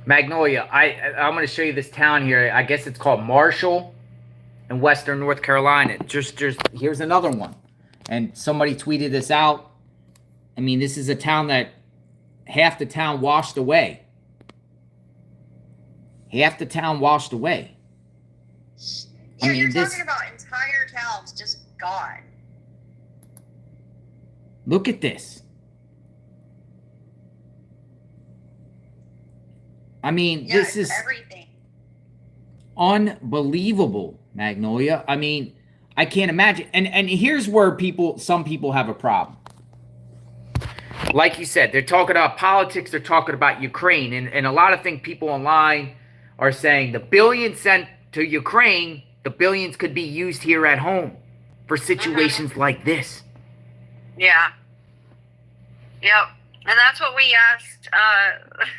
Magnolia, I'm going to show you this town here. I guess it's called Marshall in western North Carolina. Just here's another one. And somebody tweeted this out. I mean, this is a town that half the town washed away. Half the town washed away. Yeah, you're talking about entire towns just gone. Look at this. I mean, Yeah, this is everything. Unbelievable, Magnolia. I mean, I can't imagine. And here's where some people have a problem. Like you said, they're talking about politics. They're talking about Ukraine. And a lot of things people online are saying the billions sent to Ukraine, the billions could be used here at home for situations like this. Yeah. Yep. And that's what we asked.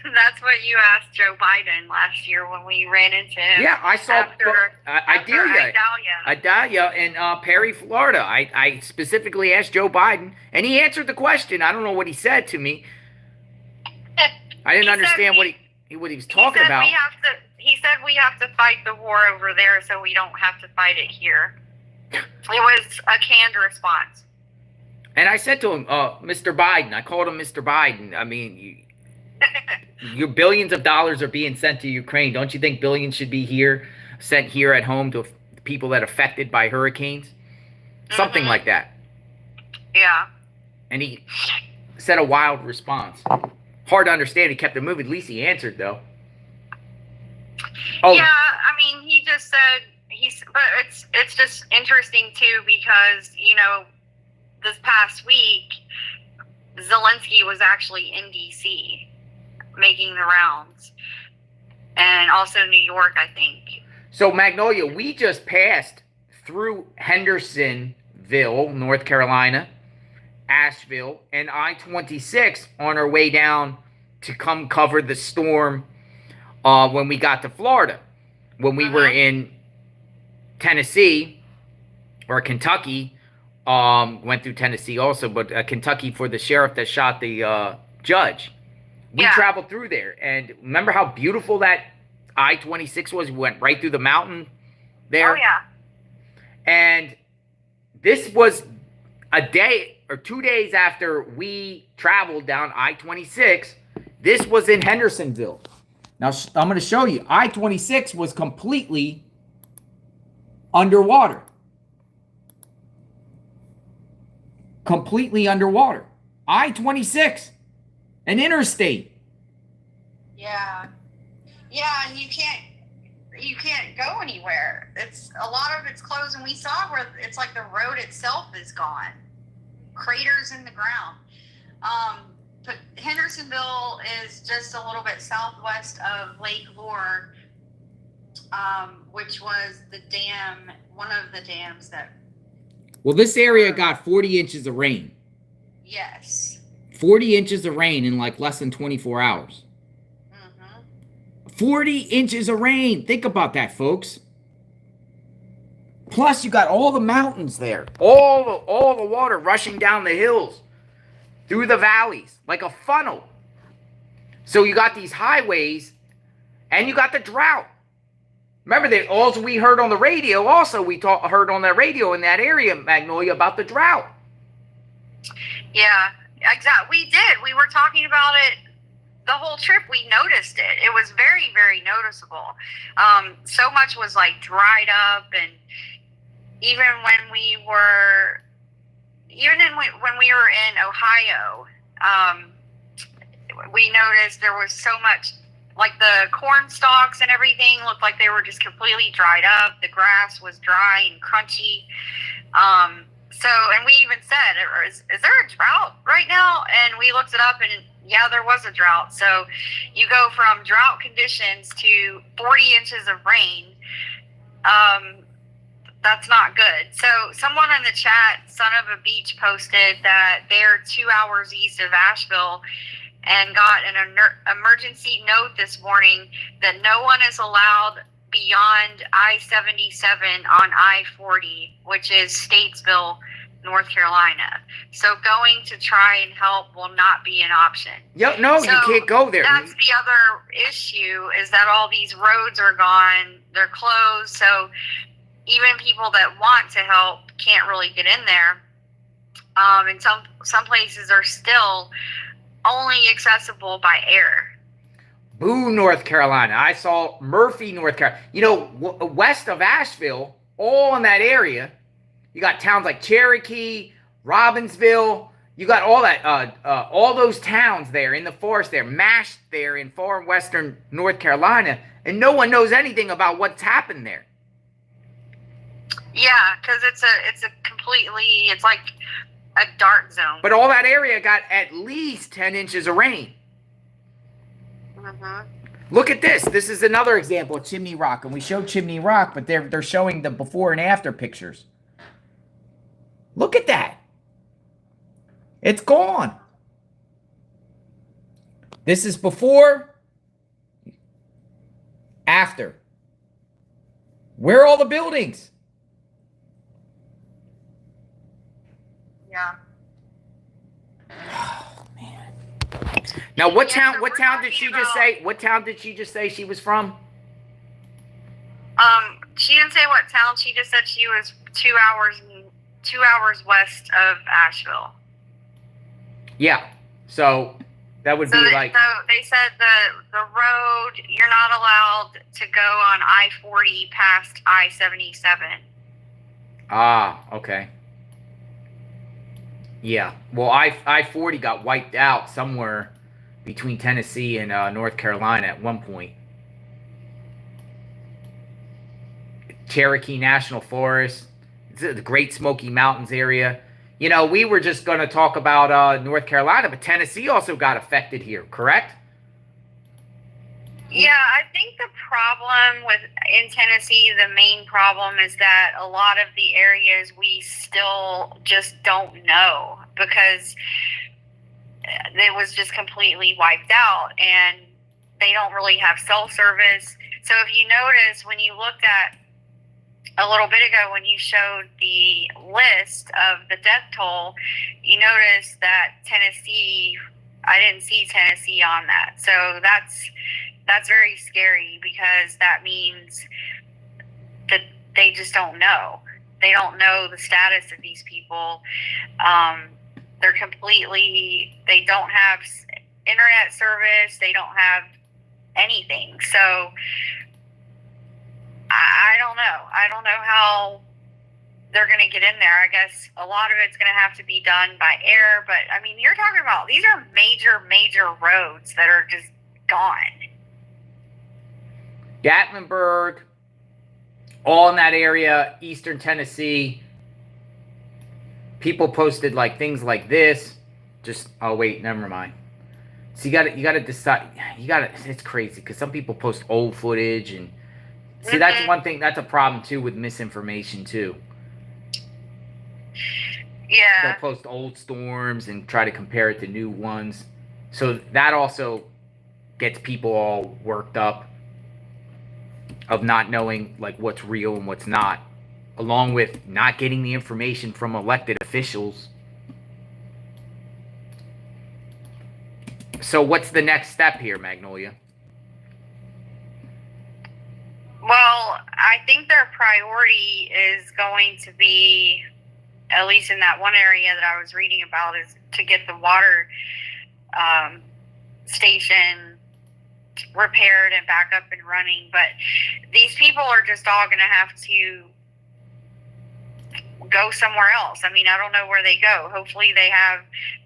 That's what you asked Joe Biden last year when we ran into him. Yeah, I saw after Idalia in Perry, Florida. I specifically asked Joe Biden, and he answered the question. I don't know what he said to me. I didn't understand what he was talking about. He said we have to fight the war over there, so we don't have to fight it here. It was a canned response. And I said to him, Mr. Biden, I called him Mr. Biden. I mean, your billions of dollars are being sent to Ukraine. Don't you think billions should be sent here at home to people that are affected by hurricanes? Something like that. Yeah. And he said a wild response. Hard to understand. He kept it moving. At least he answered, though. Oh. Yeah, I mean, he just said, but it's just interesting, too, because, you know, this past week, Zelensky was actually in D.C. making the rounds. And also New York, I think. So, Magnolia, we just passed through Hendersonville, North Carolina, Asheville, and I-26 on our way down to come cover the storm when we got to Florida. When we were in Tennessee or Kentucky, went through Tennessee also, but Kentucky for the sheriff that shot the judge. We traveled through there, and remember how beautiful that I-26 was? We went right through the mountain there. Oh, yeah. And this was a day or 2 days after we traveled down I-26. This was in Hendersonville. Now, I'm going to show you. I-26 was completely underwater. Completely underwater. I-26, an interstate. Yeah, and you can't go anywhere. It's a lot of it's closed, and we saw where it's like the road itself is gone, craters in the ground. But Hendersonville is just a little bit southwest of Lake Lure, which was the dam, one of the dams that. Well, this area got 40 inches of rain. Yes. 40 inches of rain in like less than 24 hours. 40 inches of rain. Think about that, folks. Plus, you got all the mountains there. All the water rushing down the hills, through the valleys, like a funnel. So you got these highways, and you got the drought. Remember that all we heard on the radio, also we heard on that radio in that area, Magnolia, about the drought. Yeah, exactly. We did. We were talking about it the whole trip. We noticed it. It was very, very noticeable. So much was like dried up, and even when we were in Ohio, we noticed there was so much. Like the corn stalks and everything looked like they were just completely dried up. The grass was dry and crunchy. And we even said, is there a drought right now? And we looked it up, and Yeah, there was a drought. So you go from drought conditions to 40 inches of rain. That's not good. So someone in the chat, Son of a Beach, posted that they're 2 hours east of Asheville and got an emergency note this morning that no one is allowed beyond I-77 on I-40, which is Statesville, North Carolina. So going to try and help will not be an option. No, So you can't go there. That's the other issue, is that all these roads are gone. They're closed. So even people that want to help can't really get in there. And some places are still only accessible by air. Boone, North Carolina. I saw Murphy, North Carolina. You know, west of Asheville, all in that area, you got towns like Cherokee, Robbinsville. You got all that, all those towns there in the forest there, mashed there in far western North Carolina, and no one knows anything about what's happened there. Yeah, because it's like a dark zone. But all that area got at least 10 inches of rain. Mm-hmm. Look at this. This is another example of Chimney Rock, and we showed Chimney Rock, but they're showing the before and after pictures. Look at that. It's gone. This is before, after. Where are all the buildings? Yeah. Oh, man. Now, what Yeah, town? so What we're town did talking she just about- say? What town did she just say she was from? She didn't say what town. She just said she was 2 hours west of Asheville. Yeah. So that would So be they, like. so they said the road, you're not allowed to go on I-40 past I-77. Ah, okay. Yeah. Well, I-40 got wiped out somewhere between Tennessee and North Carolina at one point. Cherokee National Forest, the Great Smoky Mountains area. You know, we were just going to talk about North Carolina, but Tennessee also got affected here, correct? Yeah, I think the problem in Tennessee, the main problem is that a lot of the areas we still just don't know because it was just completely wiped out and they don't really have cell service. So if you notice, when you looked at a little bit ago, when you showed the list of the death toll, you noticed that Tennessee, I didn't see Tennessee on that. So that's very scary because that means that they just don't know. They don't know the status of these people. They don't have internet service. They don't have anything. So I don't know. I don't know how they're going to get in there. I guess a lot of it's going to have to be done by air. But, I mean, you're talking about, these are major roads that are just gone. Gatlinburg, all in that area, eastern Tennessee. People posted like things like this. Just, oh wait, never mind. So you gotta decide. It's crazy because some people post old footage and see that's one thing. That's a problem too with misinformation too. Yeah. They'll post old storms and try to compare it to new ones. So that also gets people all worked up of not knowing like what's real and what's not, along with not getting the information from elected officials. So what's the next step here, Magnolia? Well, I think their priority is going to be, at least in that one area that I was reading about, is to get the water station repaired and back up and running. But these people are just all going to have to go somewhere else. I mean, I don't know where they go. Hopefully they have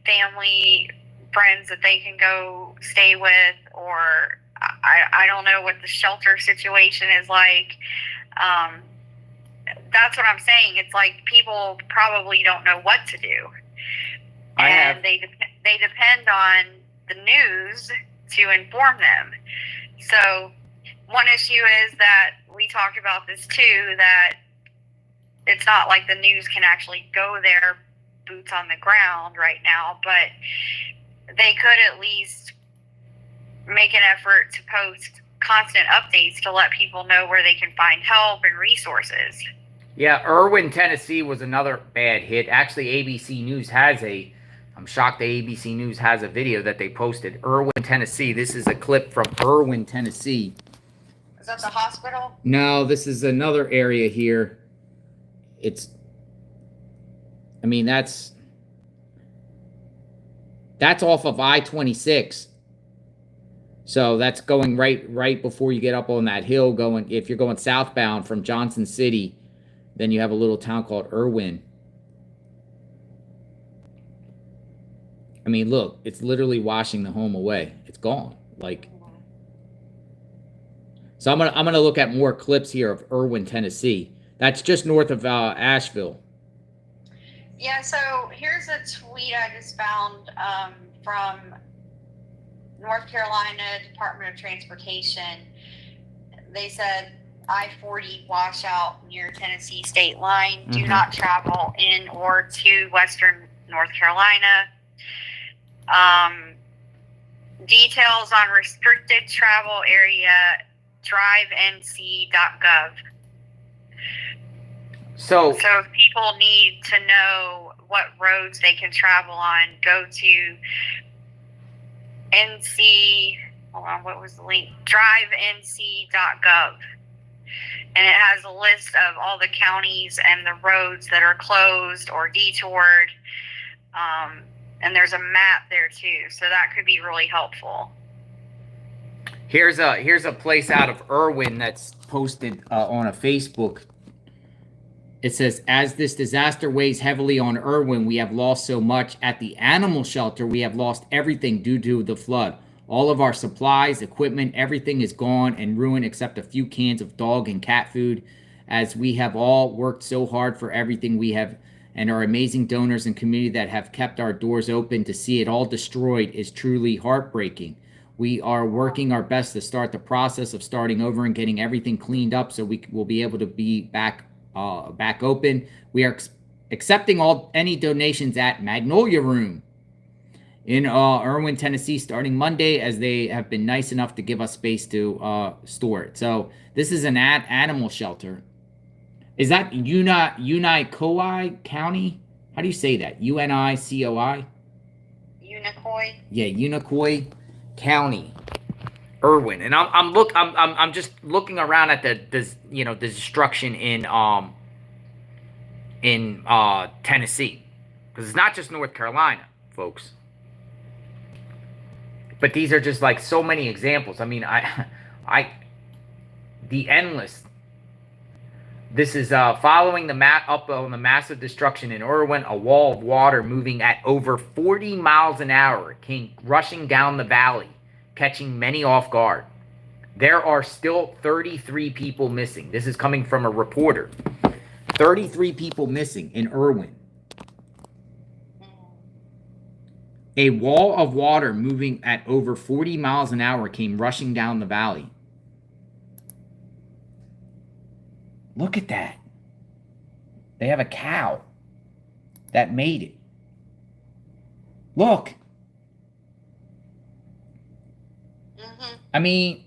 family, friends that they can go stay with, or I don't know what the shelter situation is like. That's what I'm saying. It's like people probably don't know what to do. They depend on the news to inform them. So one issue is that we talked about this too, that it's not like the news can actually go there, boots on the ground right now, but they could at least make an effort to post constant updates to let people know where they can find help and resources. Yeah, Erwin, Tennessee was another bad hit. Actually, ABC News has I'm shocked that ABC News has a video that they posted. Erwin, Tennessee. This is a clip from Erwin, Tennessee. Is that the hospital? No, this is another area here. I mean, that's off of I-26. So that's going right before you get up on that hill if you're going southbound from Johnson City, then you have a little town called Erwin. I mean, look, it's literally washing the home away. It's gone. So I'm gonna look at more clips here of Erwin, Tennessee. That's just north of Asheville. Yeah, so here's a tweet I just found from North Carolina Department of Transportation. They said I-40 washout near Tennessee state line. Do not travel in or to western North Carolina. Details on restricted travel area, drivenc.gov. So if people need to know what roads they can travel on, go to what was the link? drivenc.gov. And it has a list of all the counties and the roads that are closed or detoured. And there's a map there too. So that could be really helpful. Here's a place out of Erwin that's posted on a Facebook. It says, as this disaster weighs heavily on Erwin, we have lost so much. At the animal shelter, we have lost everything due to the flood. All of our supplies, equipment, everything is gone and ruined except a few cans of dog and cat food, as we have all worked so hard for everything we have, and our amazing donors and community that have kept our doors open. To see it all destroyed is truly heartbreaking. We are working our best to start the process of starting over and getting everything cleaned up so we will be able to be back open. We are accepting any donations at Magnolia Room in Erwin, Tennessee, starting Monday, as they have been nice enough to give us space to store it. So this is an animal shelter. Is that Unicoi County? How do you say that? Unicoi? Unicoi. Yeah, Unicoi County, Erwin. And I'm just looking around at the destruction in Tennessee, because it's not just North Carolina, folks. But these are just like so many examples. I mean, the endless. This is following the up on the massive destruction in Erwin. A wall of water moving at over 40 miles an hour came rushing down the valley, catching many off guard. There are still 33 people missing. This is coming from a reporter. 33 people missing in Erwin. A wall of water moving at over 40 miles an hour came rushing down the valley. Look at that. They have a cow that made it. Look. I mean,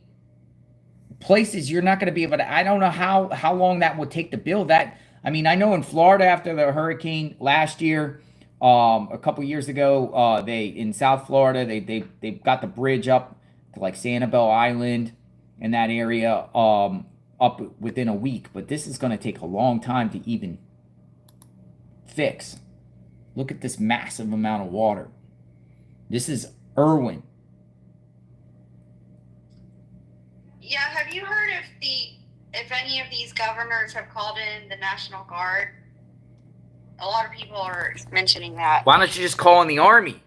places you're not going to be able to, I don't know how long that would take to build that. I mean, I know in Florida after the hurricane last year, a couple years ago, in South Florida, they got the bridge up to like Sanibel Island in that area, up within a week. But this is going to take a long time to even fix. Look at this massive amount of water. This is Erwin. Yeah, have you heard if any of these governors have called in the National Guard? A lot of people are mentioning that. Why don't you just call in the Army?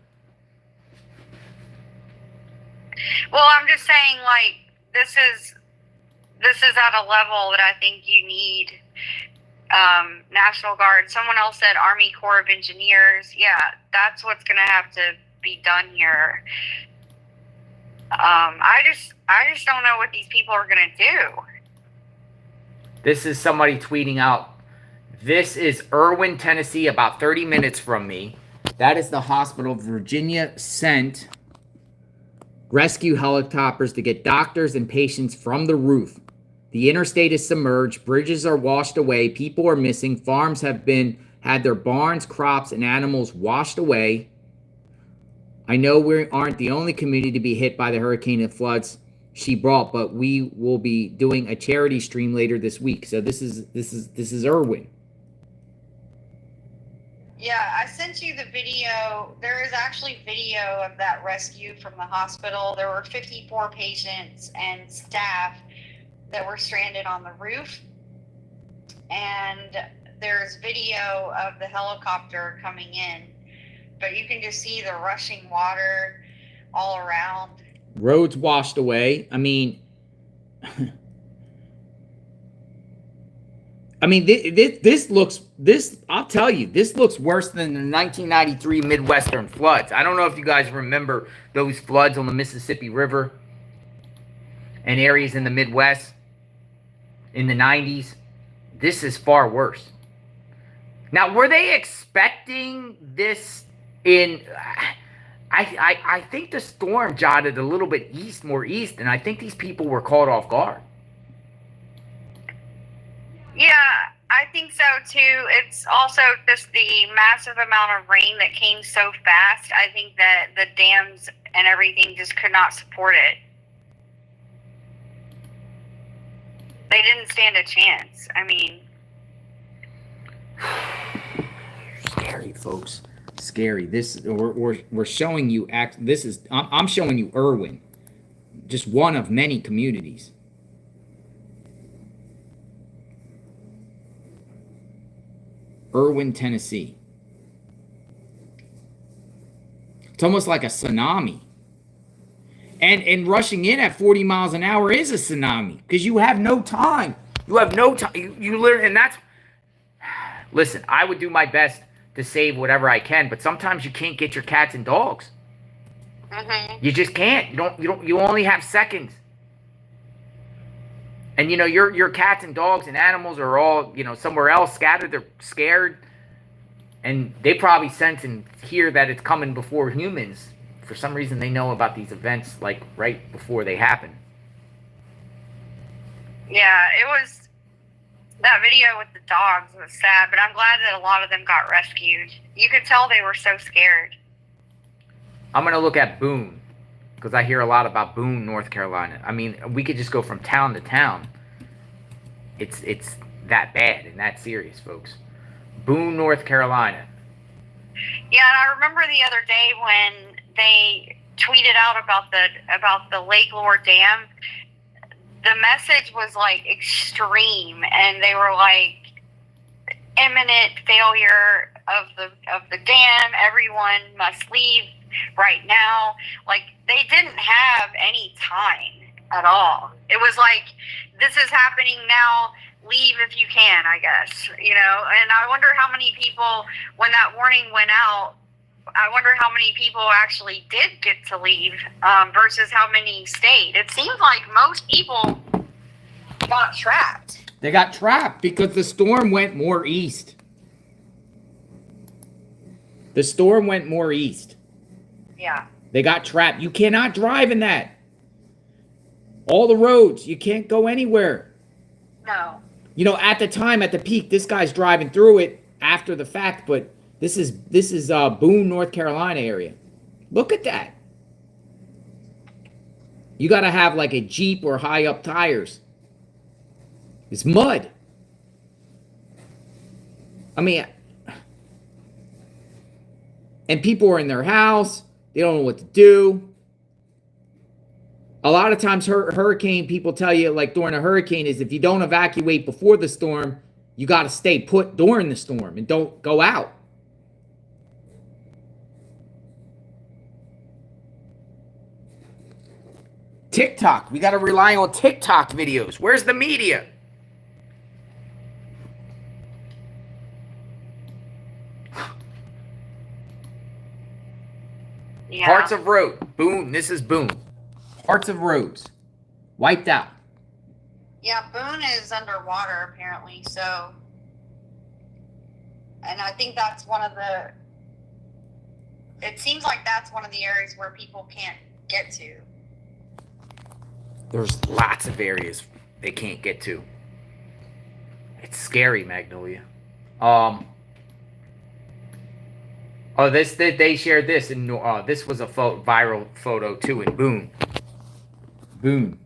Well, I'm just saying, like, this is at a level that I think you need National Guard. Someone else said Army Corps of Engineers. Yeah, that's what's going to have to be done here. I just don't know what these people are gonna do. This is somebody tweeting out. This is Erwin, Tennessee, about 30 minutes from me. That is the hospital. Virginia sent rescue helicopters to get doctors and patients from the roof. The interstate is submerged. Bridges are washed away. People are missing. Farms have had their barns, crops, and animals washed away. I know we aren't the only community to be hit by the hurricane and floods she brought, but we will be doing a charity stream later this week. So this is Erwin. Yeah, I sent you the video. There is actually video of that rescue from the hospital. There were 54 patients and staff that were stranded on the roof. And there's video of the helicopter coming in. But you can just see the rushing water all around. Roads washed away. I mean, I'll tell you, this looks worse than the 1993 Midwestern floods. I don't know if you guys remember those floods on the Mississippi River and areas in the Midwest in the 90s. This is far worse. Now, were they expecting this in... I think the storm jotted a little bit more east, and I think these people were caught off guard. Yeah, I think so too. It's also just the massive amount of rain that came so fast. I think that the dams and everything just could not support it. They didn't stand a chance. I mean... Scary, folks. Scary. This we're showing you I'm showing you Erwin, just one of many communities. Erwin, Tennessee. It's almost like a tsunami. And rushing in at 40 miles an hour is a tsunami because you have no time. You have no time. You literally, and that's... Listen, I would do my best to save whatever I can, but sometimes you can't get your cats and dogs. Mm-hmm. You just can't. You only have seconds. And your cats and dogs and animals are all, somewhere else scattered. They're scared. And they probably sense and hear that it's coming before humans. For some reason they know about these events like right before they happen. Yeah, it was... That video with the dogs was sad, but I'm glad that a lot of them got rescued. You could tell they were so scared. I'm going to look at Boone, because I hear a lot about Boone, North Carolina. I mean, we could just go from town to town. It's that bad and that serious, folks. Boone, North Carolina. Yeah, and I remember the other day when they tweeted out about the Lake Lure Dam. The message was like extreme, and they were like imminent failure of the dam. Everyone must leave right now. Like, they didn't have any time at all. It was like, this is happening now. Leave if you can, I guess. And I wonder how many people, when that warning went out, I wonder how many people actually did get to leave versus how many stayed. It seems like most people got trapped. They got trapped because the storm went more east. The storm went more east. Yeah. They got trapped. You cannot drive in that. All the roads, you can't go anywhere. No. At the time, at the peak, this guy's driving through it after the fact, but this is Boone, North Carolina area. Look at that. You got to have like a Jeep or high up tires. It's mud. I mean, and people are in their house. They don't know what to do. A lot of times hurricane people tell you, like during a hurricane, is if you don't evacuate before the storm, you got to stay put during the storm and don't go out. TikTok. We got to rely on TikTok videos. Where's the media? Yeah. Parts of road. Boone. This is Boone. Parts of roads wiped out. Yeah, Boone is underwater apparently, so. And I think that's one of the. It seems like that's one of the areas where people can't get to. There's lots of areas they can't get to. It's scary, Magnolia. Oh, they shared this, and this was a viral photo too in Boone. Boone.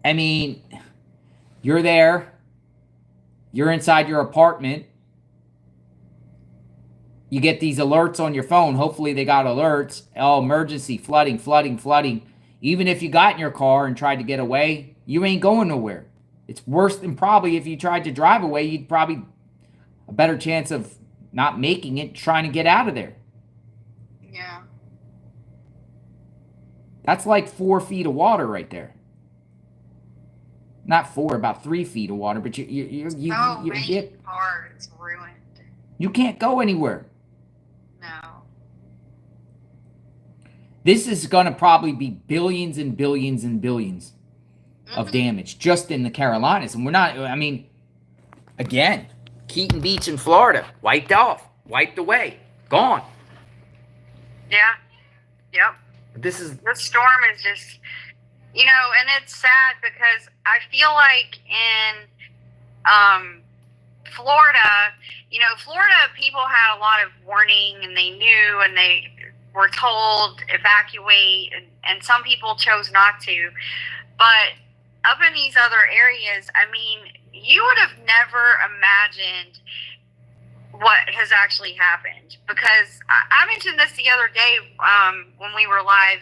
I mean, you're there. You're inside your apartment. You get these alerts on your phone. Hopefully they got alerts. Oh, emergency, flooding, flooding, flooding. Even if you got in your car and tried to get away, you ain't going nowhere. It's worse than probably if you tried to drive away, you'd probably a better chance of not making it, trying to get out of there. Yeah. That's like 4 feet of water right there. Not 4, about 3 feet of water, but you get hard. It's ruined. You can't go anywhere. No. This is going to probably be billions and billions and billions of damage just in the Carolinas. And we're not, I mean, again, Keaton Beach in Florida, wiped off, wiped away, gone. Yeah. Yep. This storm is just, you know, and it's sad because I feel like in Florida, you know, Florida people had a lot of warning and they knew and they were told evacuate and some people chose not to. But up in these other areas, I mean, you would have never imagined what has actually happened, because I mentioned this the other day when we were live.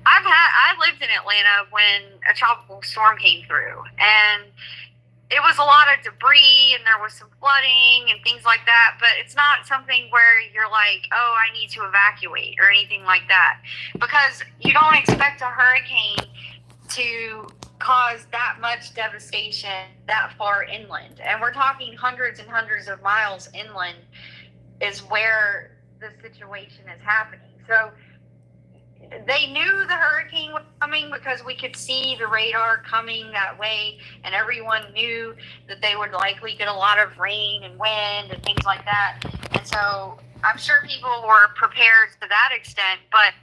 I lived in Atlanta when a tropical storm came through, and it was a lot of debris and there was some flooding and things like that, but it's not something where you're like, oh, I need to evacuate or anything like that, because you don't expect a hurricane to cause that much devastation that far inland. And we're talking hundreds and hundreds of miles inland is where the situation is happening. So they knew the hurricane was coming because we could see the radar coming that way, and everyone knew that they would likely get a lot of rain and wind and things like that. And so I'm sure people were prepared to that extent, but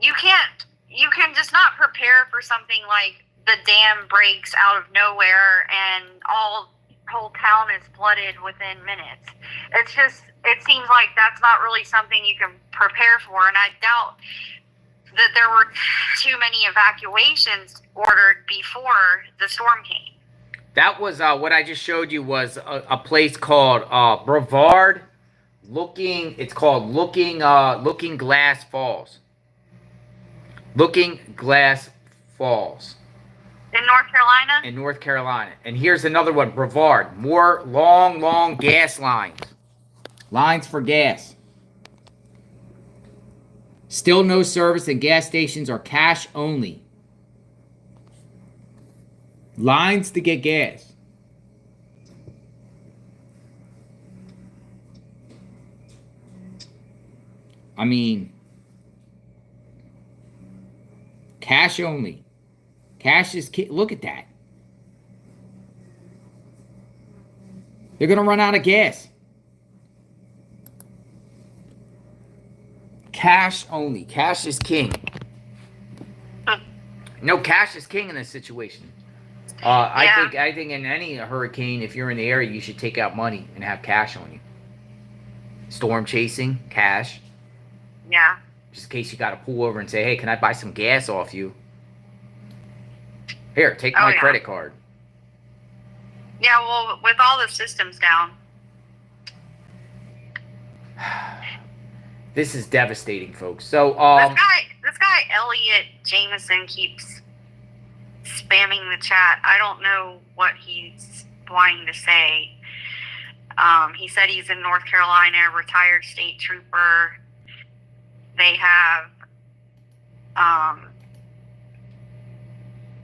you can just not prepare for something like the dam breaks out of nowhere and whole town is flooded within minutes. It seems like that's not really something you can prepare for, and I doubt that there were too many evacuations ordered before the storm came. That was what I just showed you was a place called Brevard. It's called Looking Glass Falls. Looking Glass Falls. In North Carolina? In North Carolina. And here's another one, Brevard. More long gas lines. Lines for gas. Still no service, and gas stations are cash only. Lines to get gas. I mean, cash only. Cash is look at that. They're going to run out of gas. Cash only. Cash is king. No, cash is king in this situation. I think in any hurricane, if you're in the area, you should take out money and have cash on you. Storm chasing, cash. Yeah. Just in case you got to pull over and say, hey, can I buy some gas off you? Here, take my credit card. Yeah, well, with all the systems down. This is devastating, folks. So, this guy Elliot Jameson keeps spamming the chat. I don't know what he's wanting to say. He said he's in North Carolina, retired state trooper. They have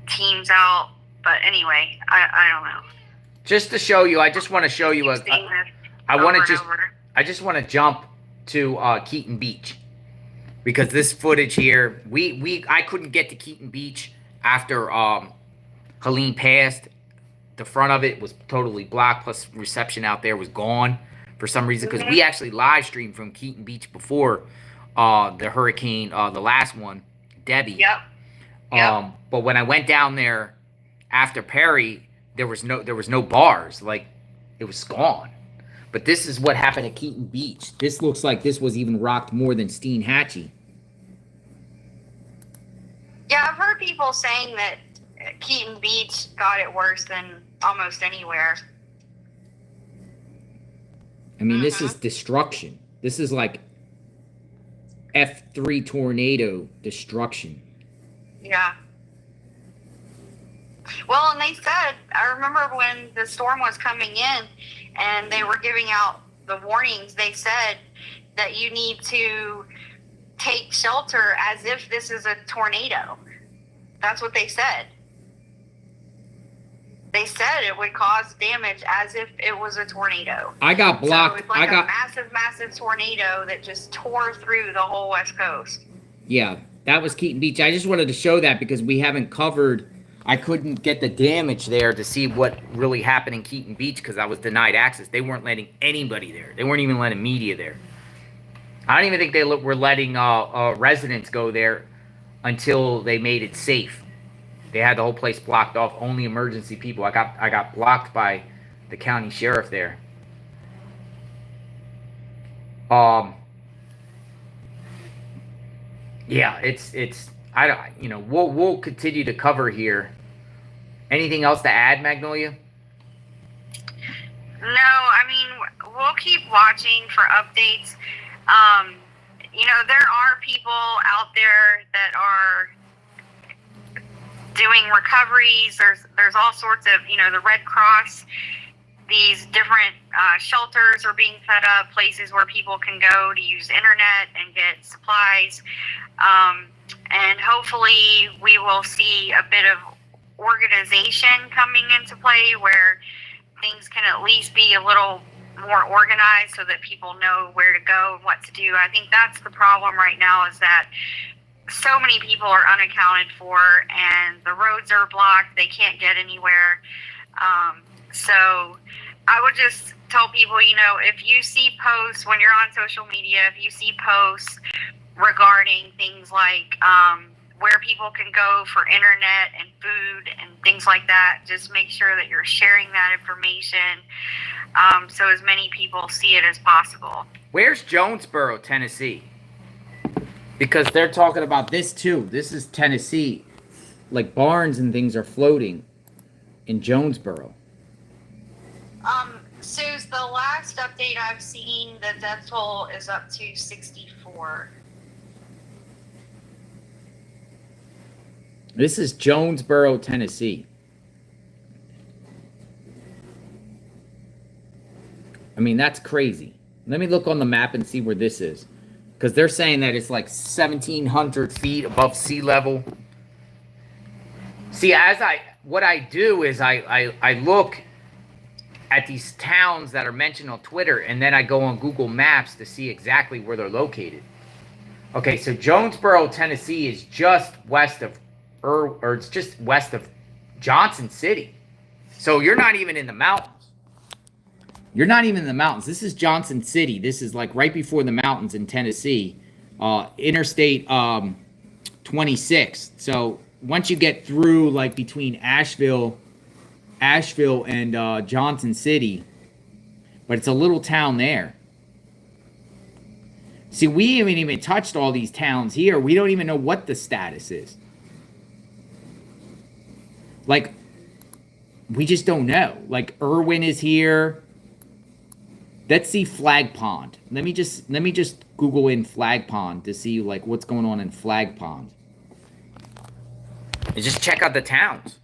teams out, but anyway, I don't know. Just to show you, I just want to show you I just want to jump to Keaton Beach, because this footage here, I couldn't get to Keaton Beach after Helene passed. The front of it was totally blocked, plus reception out there was gone for some reason, because we actually live streamed from Keaton Beach before the hurricane, the last one, Debbie. Yep. Yep. But when I went down there after Perry, there was no bars, like it was gone. But this is what happened at Keaton Beach. This looks like this was even rocked more than Steinhatchee. Yeah, I've heard people saying that Keaton Beach got it worse than almost anywhere. I mean, this is destruction. This is like F3 tornado destruction. Yeah. Well, and they said, I remember when the storm was coming in and they were giving out the warnings, they said that you need to take shelter as if this is a tornado. That's what they said. They said it would cause damage as if it was a tornado. I got blocked. So it's like a massive tornado that just tore through the whole West Coast. Yeah, that was Keaton Beach. I just wanted to show that because we haven't covered. I couldn't get the damage there to see what really happened in Keaton Beach because I was denied access. They weren't letting anybody there. They weren't even letting media there. I don't even think they were letting residents go there until they made it safe. They had the whole place blocked off. Only emergency people. I got blocked by the county sheriff there. Yeah, it's I don't, we'll continue to cover here. Anything else to add, Magnolia? No, I mean, we'll keep watching for updates. There are people out there that are doing recoveries. There's all sorts of, the Red Cross, these different shelters are being set up, places where people can go to use internet and get supplies. And hopefully we will see a bit of organization coming into play where things can at least be a little more organized so that people know where to go and what to do. I think that's the problem right now, is that so many people are unaccounted for and the roads are blocked. They can't get anywhere. So I would just tell people, if you see posts when you're on social media, if you see posts regarding things like where people can go for internet and food and things like that, just make sure that you're sharing that information so as many people see it as possible. Where's Jonesboro, Tennessee? Because they're talking about this too. This is Tennessee. Like barns and things are floating in Jonesboro. Suze, the last update I've seen, the death toll is up to 64. This is Jonesboro, Tennessee. I mean, that's crazy. Let me look on the map and see where this is. Because they're saying that it's like 1,700 feet above sea level. See, what I do is I look at these towns that are mentioned on Twitter, and then I go on Google Maps to see exactly where they're located. Okay, so Jonesboro, Tennessee is just west of it's just west of Johnson City. So you're not even in the mountains. You're not even in the mountains. This is Johnson City. This is like right before the mountains in Tennessee. Interstate 26. So once you get through like between Asheville and Johnson City, but it's a little town there. See, we haven't even touched all these towns here. We don't even know what the status is. Like, we just don't know. Like, Erwin is here. Let's see Flag Pond. Let me just Google in Flag Pond to see like what's going on in Flag Pond. And just check out the towns.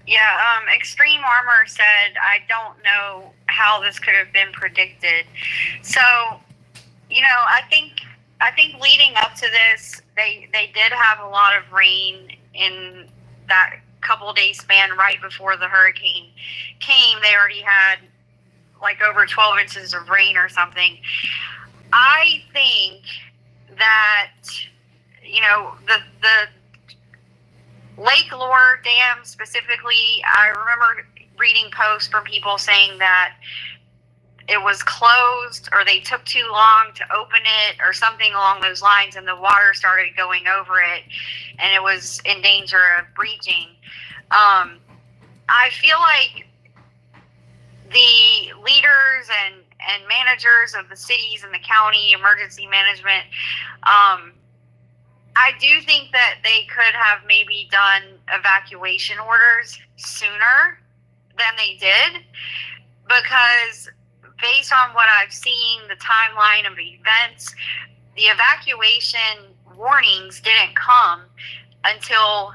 Yeah, Extreme Armor said, I don't know how this could have been predicted. So, I think leading up to this, they did have a lot of rain in that couple day span right before the hurricane came. They already had like over 12 inches of rain or something. I think that, you know, the Lake Lure Dam specifically, I remember reading posts from people saying that it was closed or they took too long to open it or something along those lines, and the water started going over it and it was in danger of breaching. I feel like the leaders and managers of the cities and the county emergency management, I do think that they could have maybe done evacuation orders sooner than they did, because based on what I've seen, the timeline of events, the evacuation warnings didn't come until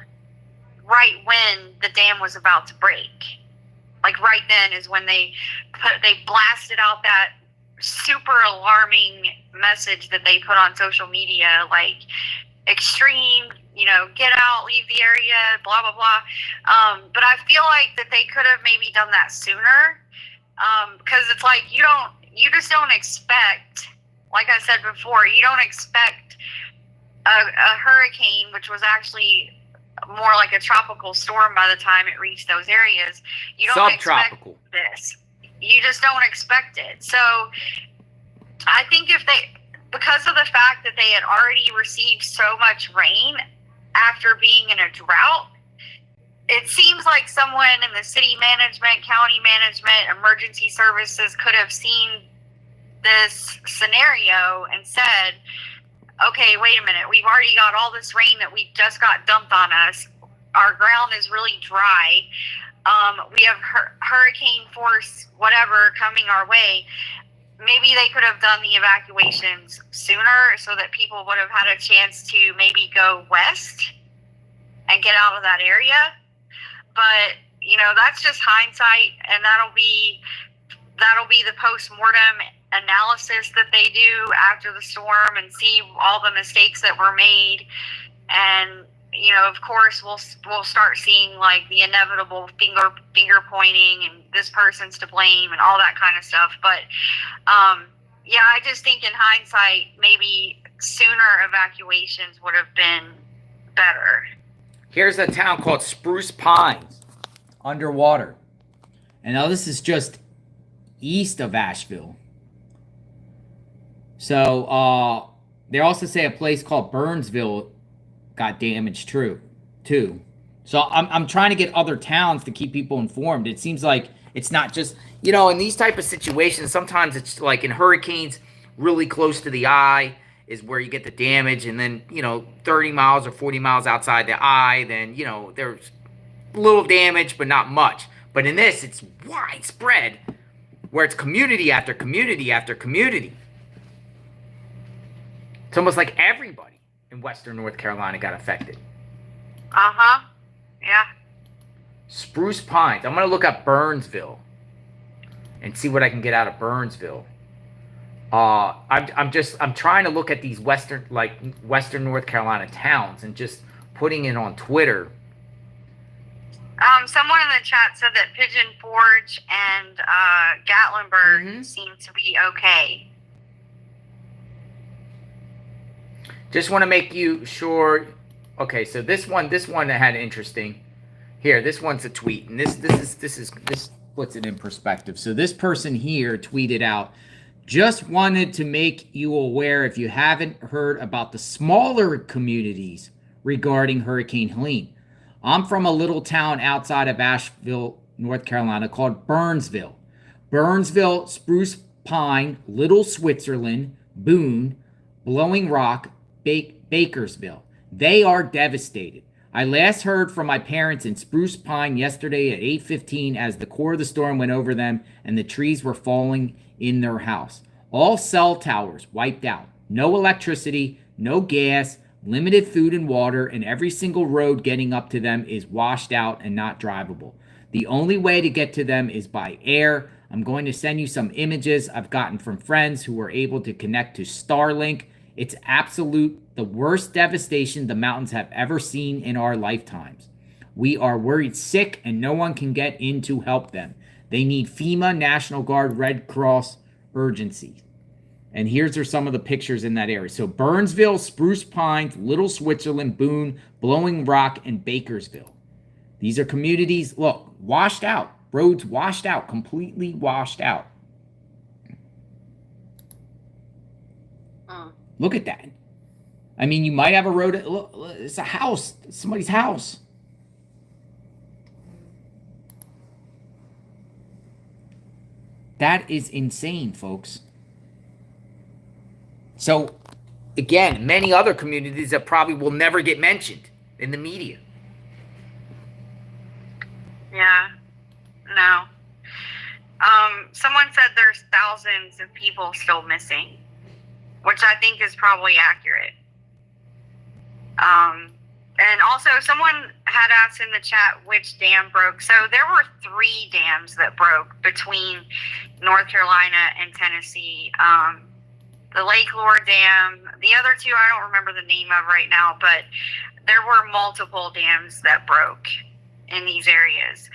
right when the dam was about to break. Like right then is when they blasted out that super alarming message that they put on social media, like extreme, you know, get out, leave the area, blah, blah, blah. But I feel like that they could have maybe done that sooner. Because it's like you just don't expect, like I said before, you don't expect a hurricane, which was actually more like a tropical storm by the time it reached those areas. You don't Subtropical. expect this. You just don't expect it. So I think because of the fact that they had already received so much rain after being in a drought, it seems like someone in the city management, county management, emergency services could have seen this scenario and said, okay, wait a minute, we've already got all this rain that we just got dumped on us. Our ground is really dry. We have hurricane force, whatever, coming our way. Maybe they could have done the evacuations sooner so that people would have had a chance to maybe go west and get out of that area. But, you know, that's just hindsight, and that'll be the post-mortem analysis that they do after the storm and see all the mistakes that were made. And, you know, of course, we'll start seeing like the inevitable finger pointing and this person's to blame and all that kind of stuff. But yeah, I just think in hindsight, maybe sooner evacuations would have been better. Here's a town called Spruce Pines, underwater. And now this is just east of Asheville. So they also say a place called Burnsville got damaged too. So I'm trying to get other towns to keep people informed. It seems like it's not just, you know, in these type of situations, sometimes it's like in hurricanes, really close to the eye is where you get the damage. And then, you know, 30 miles or 40 miles outside the eye, then, you know, there's little damage, but not much. But in this, it's widespread, where it's community after community after community. It's almost like everybody in Western North Carolina got affected. Uh-huh. Yeah. Spruce Pines. I'm going to look up Burnsville and see what I can get out of Burnsville. I'm trying to look at these Western North Carolina towns and just putting it on Twitter. Someone in the chat said that Pigeon Forge and Gatlinburg seem to be okay. Just want to make you sure. Okay, so this one had interesting. Here, this one's a tweet, and this puts it in perspective. So this person here tweeted out, just wanted to make you aware, if you haven't heard about the smaller communities regarding Hurricane Helene. I'm from a little town outside of Asheville, North Carolina called Burnsville. Burnsville, Spruce Pine, Little Switzerland, Boone, Blowing Rock, Bakersville. They are devastated. I last heard from my parents in Spruce Pine yesterday at 8:15 as the core of the storm went over them and the trees were falling in their house. All cell towers wiped out. No electricity, no gas, limited food and water, and every single road getting up to them is washed out and not drivable. The only way to get to them is by air. I'm going to send you some images I've gotten from friends who were able to connect to Starlink. It's the worst devastation the mountains have ever seen in our lifetimes. We are worried sick and no one can get in to help them. They need FEMA, National Guard, Red Cross urgency. And here's are some of the pictures in that area. So Burnsville, Spruce Pines, Little Switzerland, Boone, Blowing Rock, and Bakersville. These are communities, look, washed out. Roads washed out, completely washed out. Look at that. I mean, you might have a road. Look, it's a house. It's somebody's house. That is insane, folks. So, again, many other communities that probably will never get mentioned in the media. Yeah. No. Someone said there's thousands of people still missing, which I think is probably accurate. And also, someone had asked in the chat which dam broke. So there were 3 dams that broke between North Carolina and Tennessee. The Lake Lure Dam, the other 2 I don't remember the name of right now, but there were multiple dams that broke in these areas.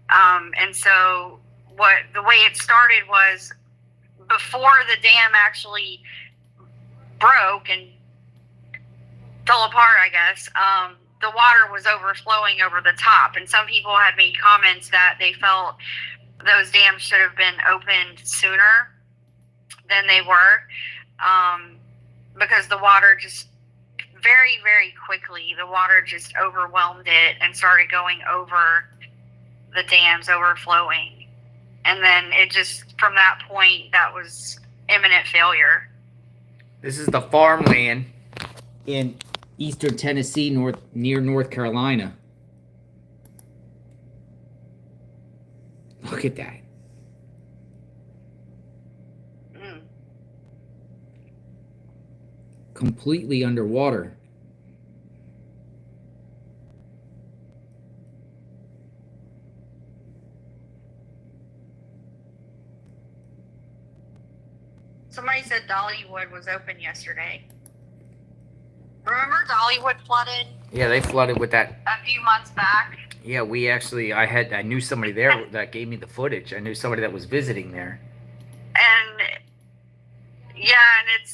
And so the way it started was before the dam actually broke and fell apart, I guess, the water was overflowing over the top. And some people had made comments that they felt those dams should have been opened sooner than they were, because the water just very, very quickly, the water just overwhelmed it and started going over the dams, overflowing. And then it just, from that point, that was imminent failure. This is the farmland in eastern Tennessee, near North Carolina. Look at that. Completely underwater. Somebody said Dollywood was open yesterday. Remember Dollywood flooded? Yeah, they flooded with that. A few months back. Yeah, we actually, I knew somebody there that gave me the footage. I knew somebody that was visiting there. And yeah, and it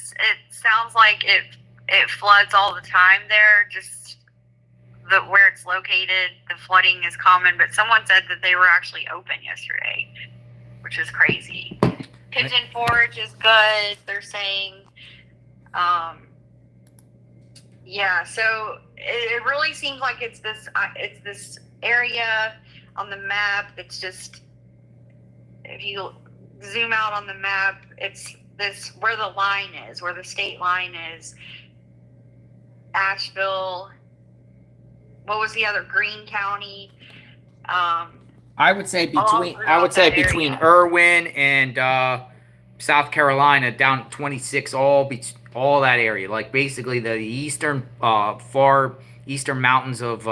sounds like it floods all the time there. Just where it's located, the flooding is common. But someone said that they were actually open yesterday, which is crazy. Pigeon Forge is good, they're saying. Yeah, so it really seems like it's this area on the map. It's just, if you zoom out on the map, it's this where the line is, where the state line is. Asheville. What was the other? Greene County. I would say between Erwin and South Carolina down 26, all that area, like basically the eastern far eastern mountains of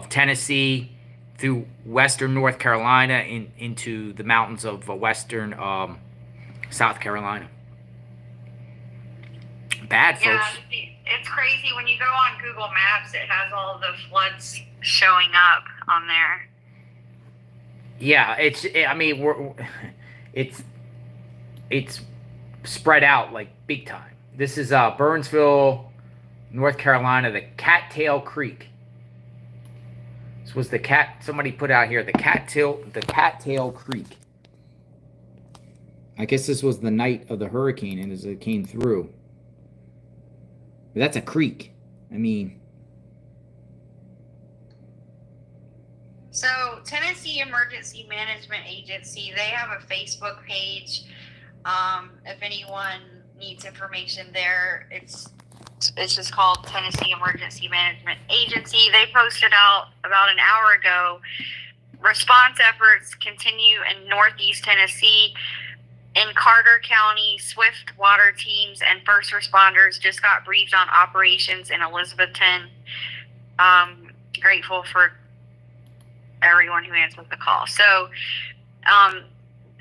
Tennessee through western North Carolina into the mountains of western South Carolina. Bad, folks. Yeah, it's crazy when you go on Google Maps. It has all the floods showing up on there. Yeah, it's spread out like big time. This is Burnsville, North Carolina, the Cattail Creek. This was somebody put out here, the Cattail Creek. I guess this was the night of the hurricane and as it came through. But that's a creek. I mean, so Tennessee Emergency Management Agency, they have a Facebook page. If anyone needs information there, it's just called Tennessee Emergency Management Agency. They posted out about an hour ago, response efforts continue in Northeast Tennessee. In Carter County, swift water teams and first responders just got briefed on operations in Elizabethton. Grateful for everyone who answered the call. So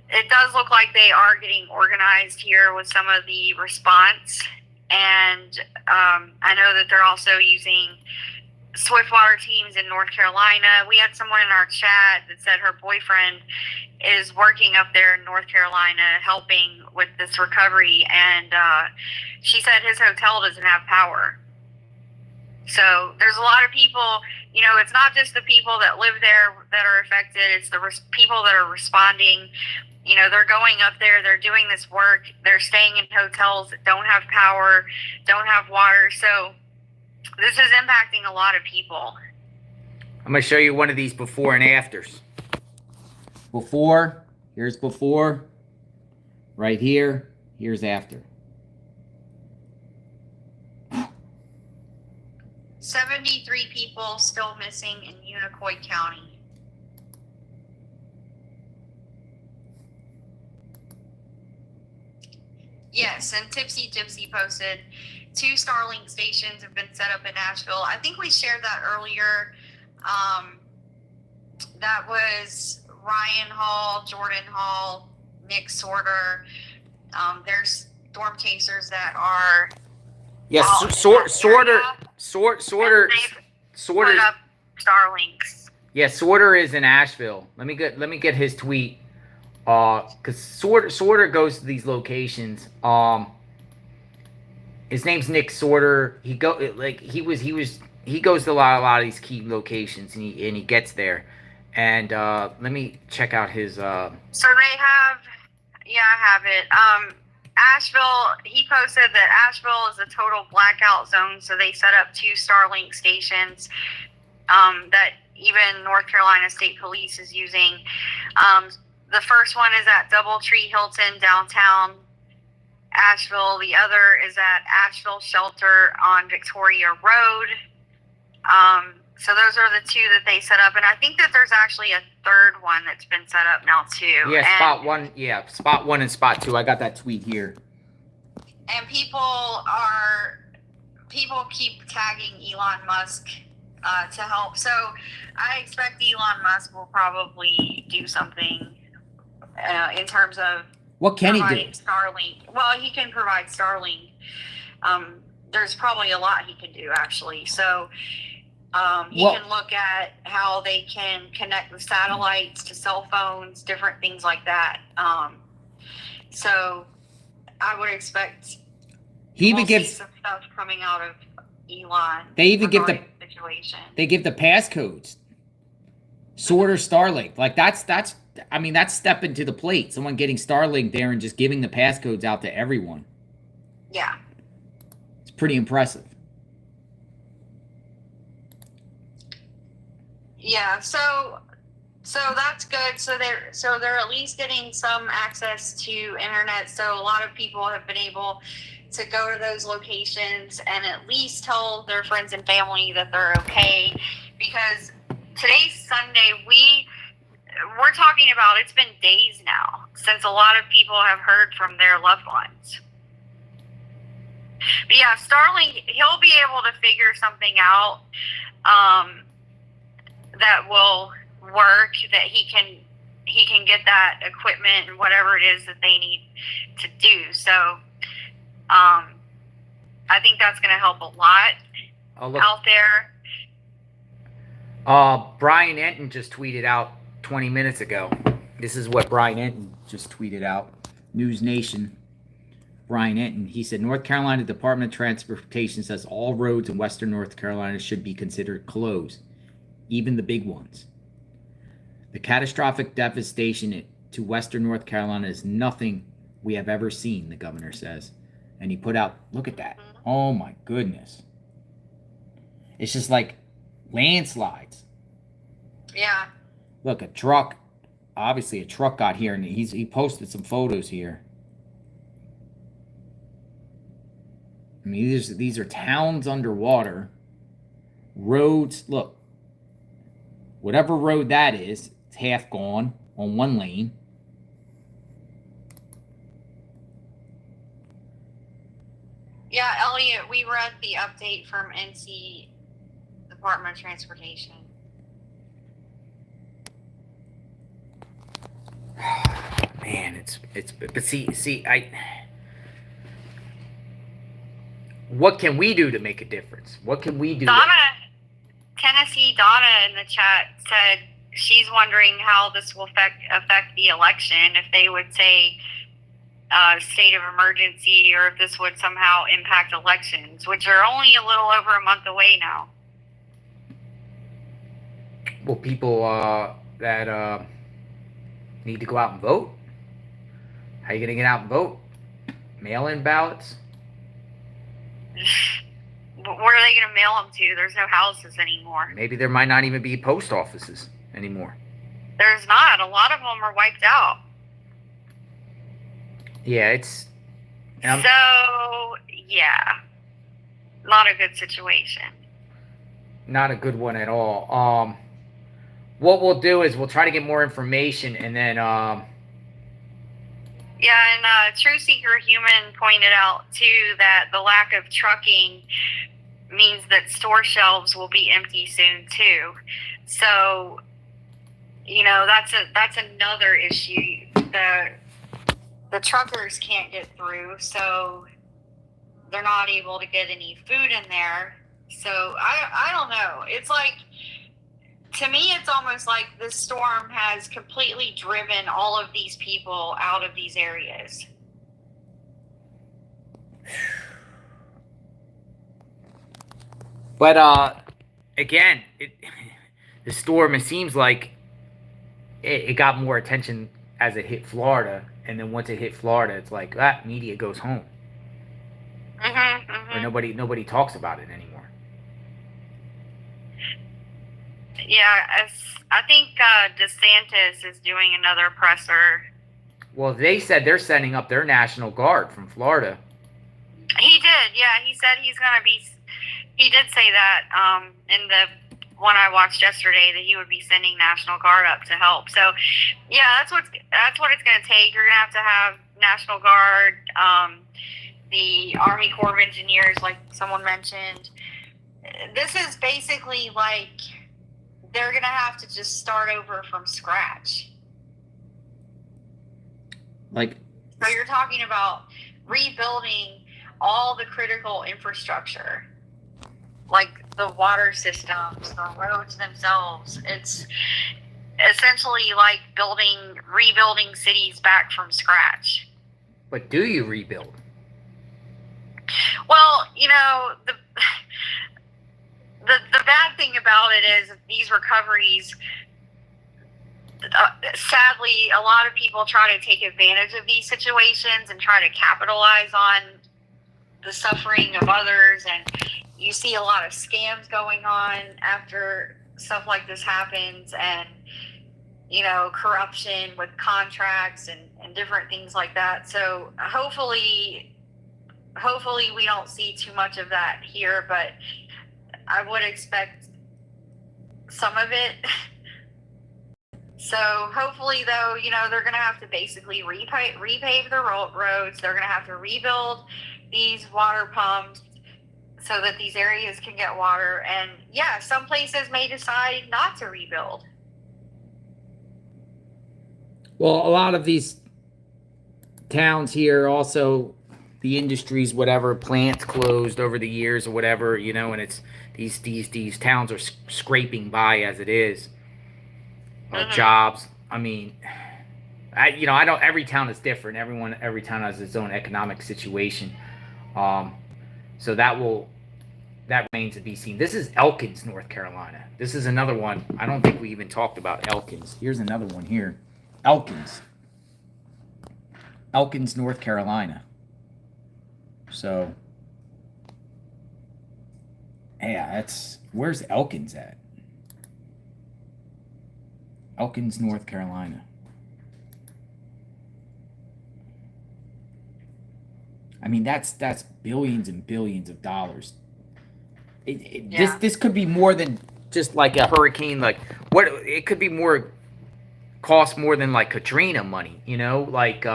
it does look like they are getting organized here with some of the response. And I know that they're also using Swiftwater teams in North Carolina. We had someone in our chat that said her boyfriend is working up there in North Carolina helping with this recovery, and she said his hotel doesn't have power. So there's a lot of people, you know, it's not just the people that live there that are affected, it's the people that are responding. You know, they're going up there, they're doing this work, they're staying in hotels that don't have power, don't have water. So this is impacting a lot of people. I'm going to show you one of these before and afters. Before, here's before. Right here, here's after. 73 people still missing in Unicoi County. Yes, and Tipsy posted 2 Starlink stations have been set up in Asheville. I think we shared that earlier. That was Ryan Hall, Jordan Hall, Nick Sorter. There's storm chasers that are Yes, Sorter put up Starlinks. Yeah, Sorter is in Asheville. Let me get his tweet. Because Sorter goes to these locations. His name's Nick Sorter. He goes to a lot of these key locations, and he gets there. And let me check out his. So they have, yeah, I have it. Asheville. He posted that Asheville is a total blackout zone, so they set up 2 Starlink stations that even North Carolina State Police is using. The first one is at Doubletree Hilton downtown Asheville. The other is at Asheville Shelter on Victoria Road. So those are the 2 that they set up, and I think that there's actually a third one that's been set up now too. Yeah, spot 1. Yeah, spot 1 and spot 2. I got that tweet here. And people keep tagging Elon Musk to help. So I expect Elon Musk will probably do something in terms of what can he do? Starlink. Well, he can provide Starlink. There's probably a lot he can do actually. So he can look at how they can connect the satellites to cell phones, different things like that. So I would expect he even gives some stuff coming out of Elon. They even give the situation. They give the passcodes. Sorter Starlink. Like that's stepping to the plate. Someone getting Starlink there and just giving the passcodes out to everyone. Yeah. It's pretty impressive. Yeah, so that's good. So they're at least getting some access to internet. So a lot of people have been able to go to those locations and at least tell their friends and family that they're okay. Because today's Sunday, we're talking about, it's been days now since a lot of people have heard from their loved ones. But yeah, Starlink, he'll be able to figure something out that will work, that he can get that equipment and whatever it is that they need to do. So I think that's going to help a lot out there. Brian Enton just tweeted out 20 minutes ago. This is what Brian Enton just tweeted out. News Nation. Brian Enton. He said, North Carolina Department of Transportation says all roads in western North Carolina should be considered closed, even the big ones. The catastrophic devastation to western North Carolina is nothing we have ever seen, the governor says. And he put out, look at that. Oh my goodness. It's just like landslides. Yeah. Look, a truck got here, and he posted some photos here. I mean, these are towns underwater. Roads, look. Whatever road that is, it's half gone on one lane. Yeah, Elliot, we read the update from NC Department of Transportation. Man, but see, what can we do to make a difference? What can we do? So Donna in the chat said she's wondering how this will affect the election, if they would say state of emergency, or if this would somehow impact elections, which are only a little over a month away now. Well, people that need to go out and vote. How are you going to get out and vote? Mail-in ballots? Where are they going to mail them to? There's no houses anymore. Maybe there might not even be post offices anymore. There's not. A lot of them are wiped out. Yeah, it's... So, yeah. Not a good situation. Not a good one at all. What we'll do is we'll try to get more information, and then... Yeah, and True Seeker Human pointed out, too, that the lack of trucking means that store shelves will be empty soon, too. So, you know, that's another issue. The truckers can't get through, so they're not able to get any food in there. So, I don't know. It's like... To me, it's almost like this storm has completely driven all of these people out of these areas. But, again, the storm, it seems like it got more attention as it hit Florida. And then once it hit Florida, it's like, media goes home. Or nobody talks about it anymore. Yeah, I think DeSantis is doing another presser. Well, they said they're sending up their National Guard from Florida. He did, yeah. He said he's going to be... He did say that in the one I watched yesterday, that he would be sending National Guard up to help. So, yeah, that's what it's going to take. You're going to have National Guard, the Army Corps of Engineers, like someone mentioned. This is basically like... They're going to have to just start over from scratch. Like, so you're talking about rebuilding all the critical infrastructure, like the water systems, the roads themselves. It's essentially like rebuilding cities back from scratch. But do you rebuild? Well, you know, The bad thing about it is these recoveries, sadly, a lot of people try to take advantage of these situations and try to capitalize on the suffering of others. And you see a lot of scams going on after stuff like this happens, and, you know, corruption with contracts and different things like that. So hopefully we don't see too much of that here, but I would expect some of it. So hopefully, though, you know, they're going to have to basically repave the roads. They're going to have to rebuild these water pumps so that these areas can get water. And yeah, some places may decide not to rebuild. Well, a lot of these towns here also, the industries, whatever, plants closed over the years or whatever, you know, and it's these towns are scraping by as it is. Jobs. I mean, I don't. Every town is different. Every town has its own economic situation. So that remains to be seen. This is Elkins, North Carolina. This is another one. I don't think we even talked about Elkins. Here's another one here. Elkins, North Carolina. So, yeah, where's Elkins at? Elkins, North Carolina. I mean, that's billions and billions of dollars. This could be more than just like a hurricane. Like, what it could be cost more than like Katrina money. You know, like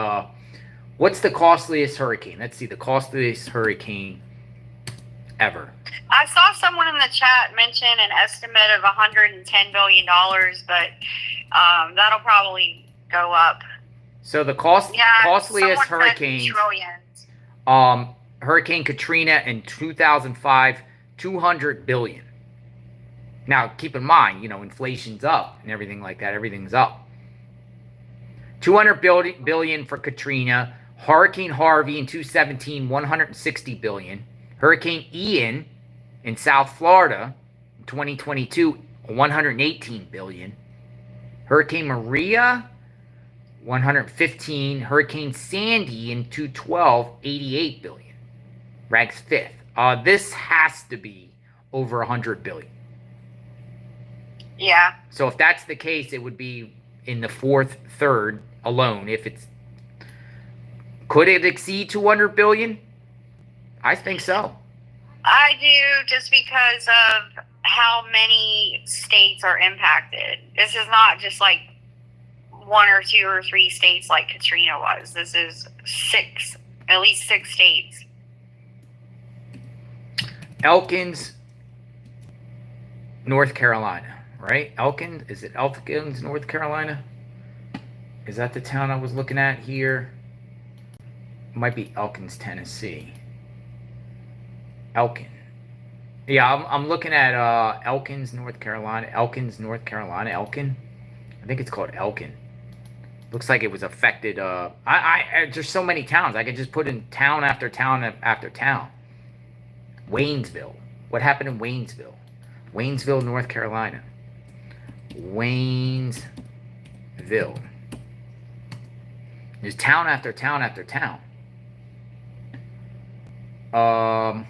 what's the costliest hurricane? Let's see, the costliest hurricane ever. I saw someone in the chat mention an estimate of $110 billion, but that'll probably go up. So the costliest hurricanes, Hurricane Katrina in 2005, $200 billion. Now, keep in mind, inflation's up and everything like that. Everything's up. 200 billion for Katrina. Hurricane Harvey in 2017, 160 billion. Hurricane Ian in South Florida in 2022, 118 billion. Hurricane Maria, 115. Hurricane Sandy in 2012, 88 billion. Ranks fifth. This has to be over 100 billion. Yeah. So if that's the case, it would be in the fourth, third alone. Could it exceed 200 billion? I think so. I do, just because of how many states are impacted. This is not just like 1 or 2 or 3 states like Katrina was. This is at least 6 states. Elkins, North Carolina, right? Is it Elkins, North Carolina? Is that the town I was looking at here? It might be Elkins, Tennessee. Elkin. Yeah, I'm looking at Elkins, North Carolina. Elkins, North Carolina. Elkin. I think it's called Elkin. Looks like it was affected. There's so many towns. I could just put in town after town after town. Waynesville. What happened in Waynesville? Waynesville, North Carolina. Waynesville. There's town after town after town. I'm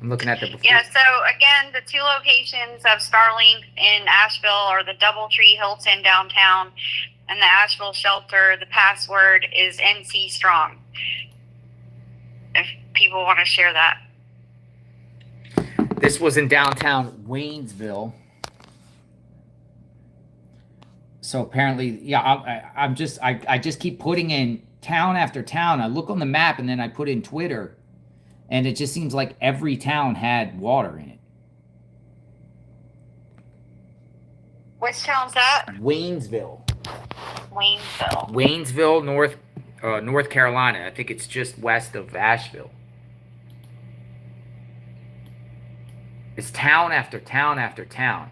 looking at the before. Yeah, so again, the 2 locations of Starlink in Asheville are the Doubletree Hilton downtown and the Asheville shelter. The password is NC Strong. If people want to share that. This was in downtown Waynesville. So apparently, yeah, I just keep putting in town after town. I look on the map and then I put in Twitter, and it just seems like every town had water in it. Which town's that? Waynesville. Waynesville, North Carolina. I think it's just west of Asheville. It's town after town after town.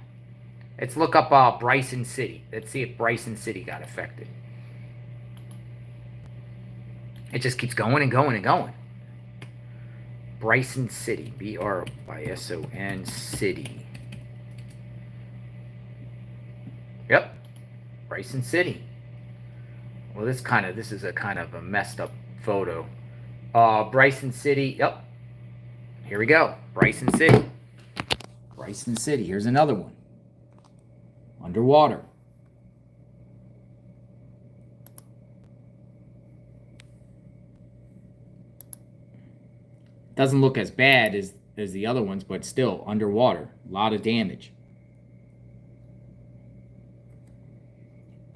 Let's look up Bryson City. Let's see if Bryson City got affected. It just keeps going and going and going. Bryson City. Bryson City. Yep. Bryson City. Well, this is a kind of a messed up photo. Bryson City. Yep. Here we go. Bryson City. Bryson City. Here's another one. Underwater. Doesn't look as bad as the other ones, but still underwater. A lot of damage.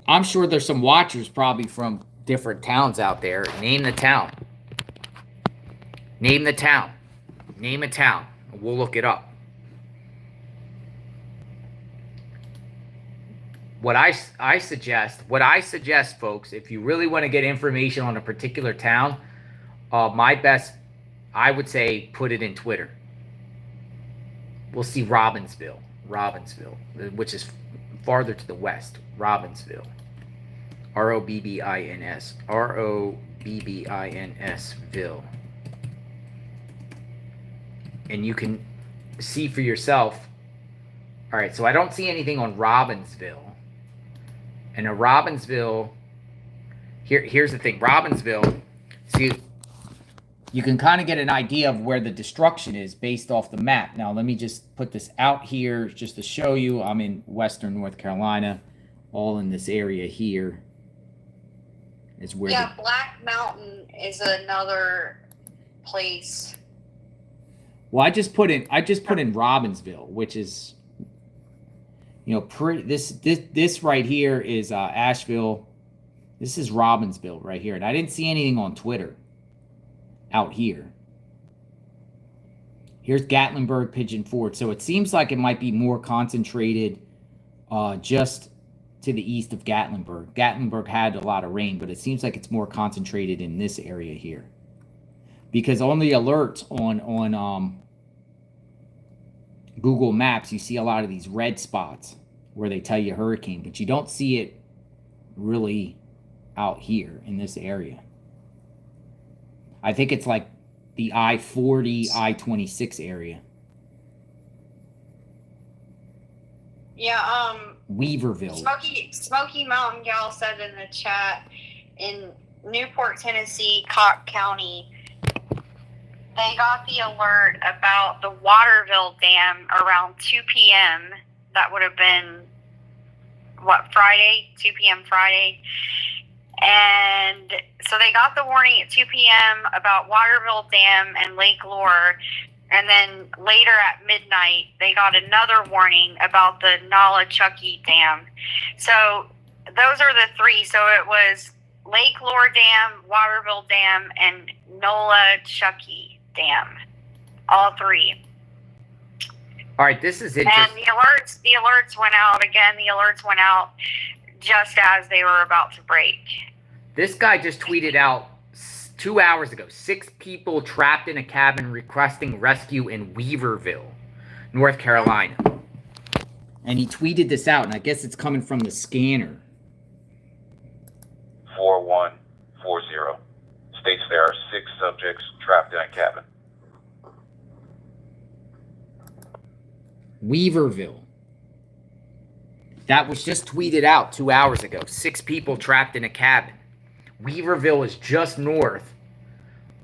I'm sure there's some watchers probably from different towns out there. Name the town. Name the town. Name a town. We'll look it up. What I suggest, folks, if you really want to get information on a particular town, I would say put it in Twitter. We'll see Robbinsville, which is farther to the west. Robbinsville. Robbins. Robbins-ville. And you can see for yourself. All right, so I don't see anything on Robbinsville. And a Robbinsville, here's the thing. Robbinsville, see, you can kind of get an idea of where the destruction is based off the map. Now, let me just put this out here just to show you. I'm in western North Carolina, all in this area here. Is where Black Mountain is another place. Well, I just put in Robbinsville, which is, this right here is Asheville. This is Robbinsville right here, and I didn't see anything on Twitter out here. Here's Gatlinburg, Pigeon Forge. So it seems like it might be more concentrated just to the east of Gatlinburg. Gatlinburg had a lot of rain, but it seems like it's more concentrated in this area here. because on the alerts on Google Maps, you see a lot of these red spots where they tell you hurricane, but you don't see it really out here in this area. I think it's like the I-40, I-26 area. Yeah, Weaverville. Smoky Mountain Gal said in the chat, in Newport, Tennessee, Cobb County, they got the alert about the Waterville Dam around 2 p.m. That would have been, Friday? 2 p.m. Friday. And so they got the warning at 2 p.m. about Waterville Dam and Lake Lure. And then later at midnight, they got another warning about the Nolichucky Dam. So those are the three. So it was Lake Lure Dam, Waterville Dam, and Nolichucky Dam. All three. All right, this is interesting. And the alerts went out again. The alerts went out just as they were about to break. This guy just tweeted out 2 hours ago, 6 people trapped in a cabin requesting rescue in Weaverville, North Carolina. And he tweeted this out, and I guess it's coming from the scanner. 4140 states there are 6 subjects trapped in a cabin. Weaverville. That was just tweeted out 2 hours ago. 6 people trapped in a cabin. Weaverville is just north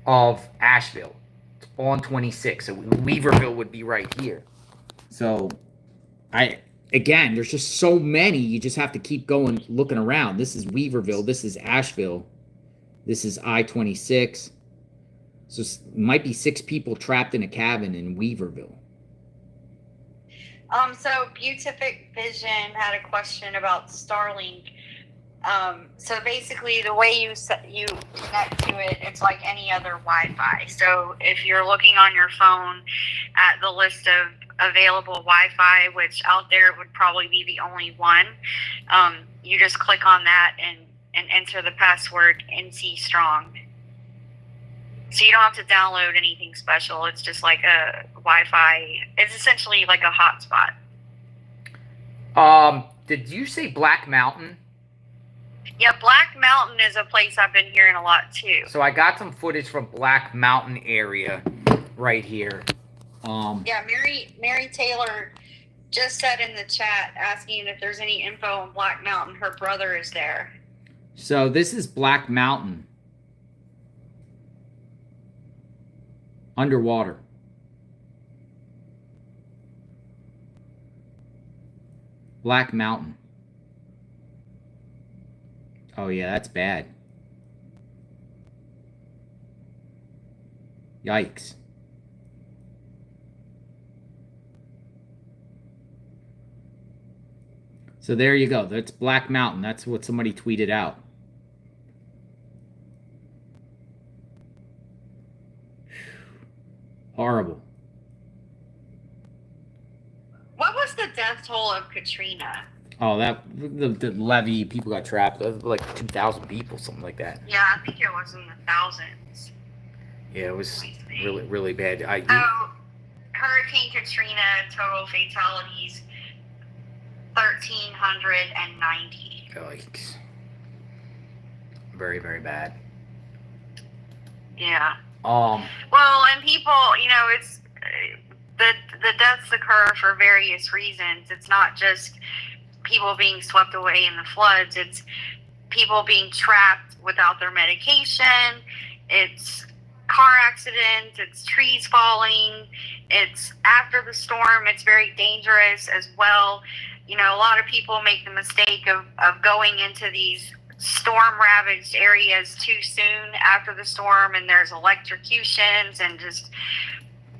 of Asheville. It's on 26. So Weaverville would be right here. So, again, there's just so many. You just have to keep going, looking around. This is Weaverville. This is Asheville. This is I-26. So it might be 6 people trapped in a cabin in Weaverville. So Beatific Vision had a question about Starlink. So basically, the way you connect to it, it's like any other Wi-Fi. So if you're looking on your phone at the list of available Wi-Fi, which out there would probably be the only one, you just click on that and enter the password NC Strong. So you don't have to download anything special. It's just like a Wi-Fi. It's essentially like a hotspot. Did you say Black Mountain? Yeah, Black Mountain is a place I've been hearing a lot too. So I got some footage from Black Mountain area right here. Yeah, Mary Taylor just said in the chat asking if there's any info on Black Mountain. Her brother is there. So this is Black Mountain. Underwater. Black Mountain. Oh yeah, that's bad. Yikes. So there you go. That's Black Mountain. That's what somebody tweeted out. Horrible. What was the death toll of Katrina? Oh, that the levee, people got trapped. That was like 2,000 people, something like that. Yeah, I think it was in the thousands. Yeah, it was really, really bad. Hurricane Katrina, total fatalities, 1,390. Yikes. Very, very bad. Yeah. Well, and people, it's the deaths occur for various reasons. It's not just people being swept away in the floods. It's people being trapped without their medication. It's car accidents. It's trees falling. It's after the storm. It's very dangerous as well. A lot of people make the mistake of going into these storm-ravaged areas too soon after the storm, and there's electrocutions and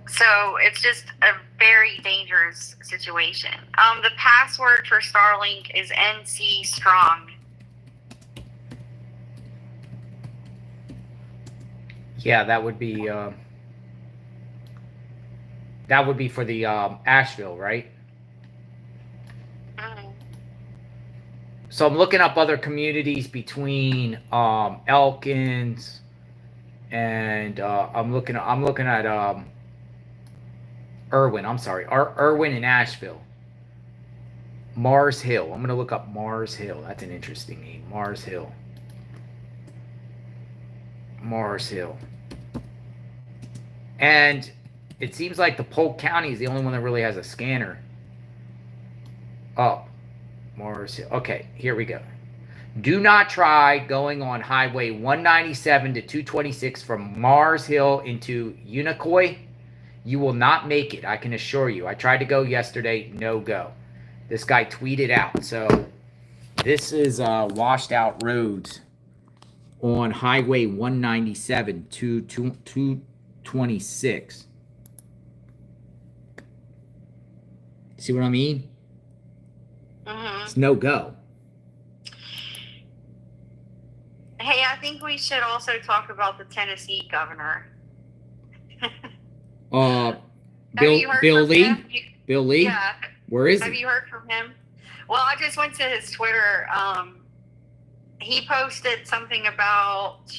so it's just a very dangerous situation. The password for Starlink is NC Strong. yeah, that would be for the Asheville, right? So I'm looking up other communities between Elkins and I'm looking at Erwin. I'm sorry, Erwin in Asheville. Mars Hill. I'm gonna look up Mars Hill. That's an interesting name. Mars Hill. Mars Hill. And it seems like the Polk County is the only one that really has a scanner. Oh, Mars Hill. Okay, here we go. Do not try going on Highway 197 to 226 from Mars Hill into Unicoi. You will not make it, I can assure you. I tried to go yesterday, no go. This guy tweeted out. So this is washed out roads on Highway 197 to 226. See what I mean? Mm-hmm. It's no go. Hey, I think we should also talk about the Tennessee governor. Bill from Lee? him? Bill Lee? Yeah. Where is Have he? you heard from him? Well, I just went to his Twitter. He posted something about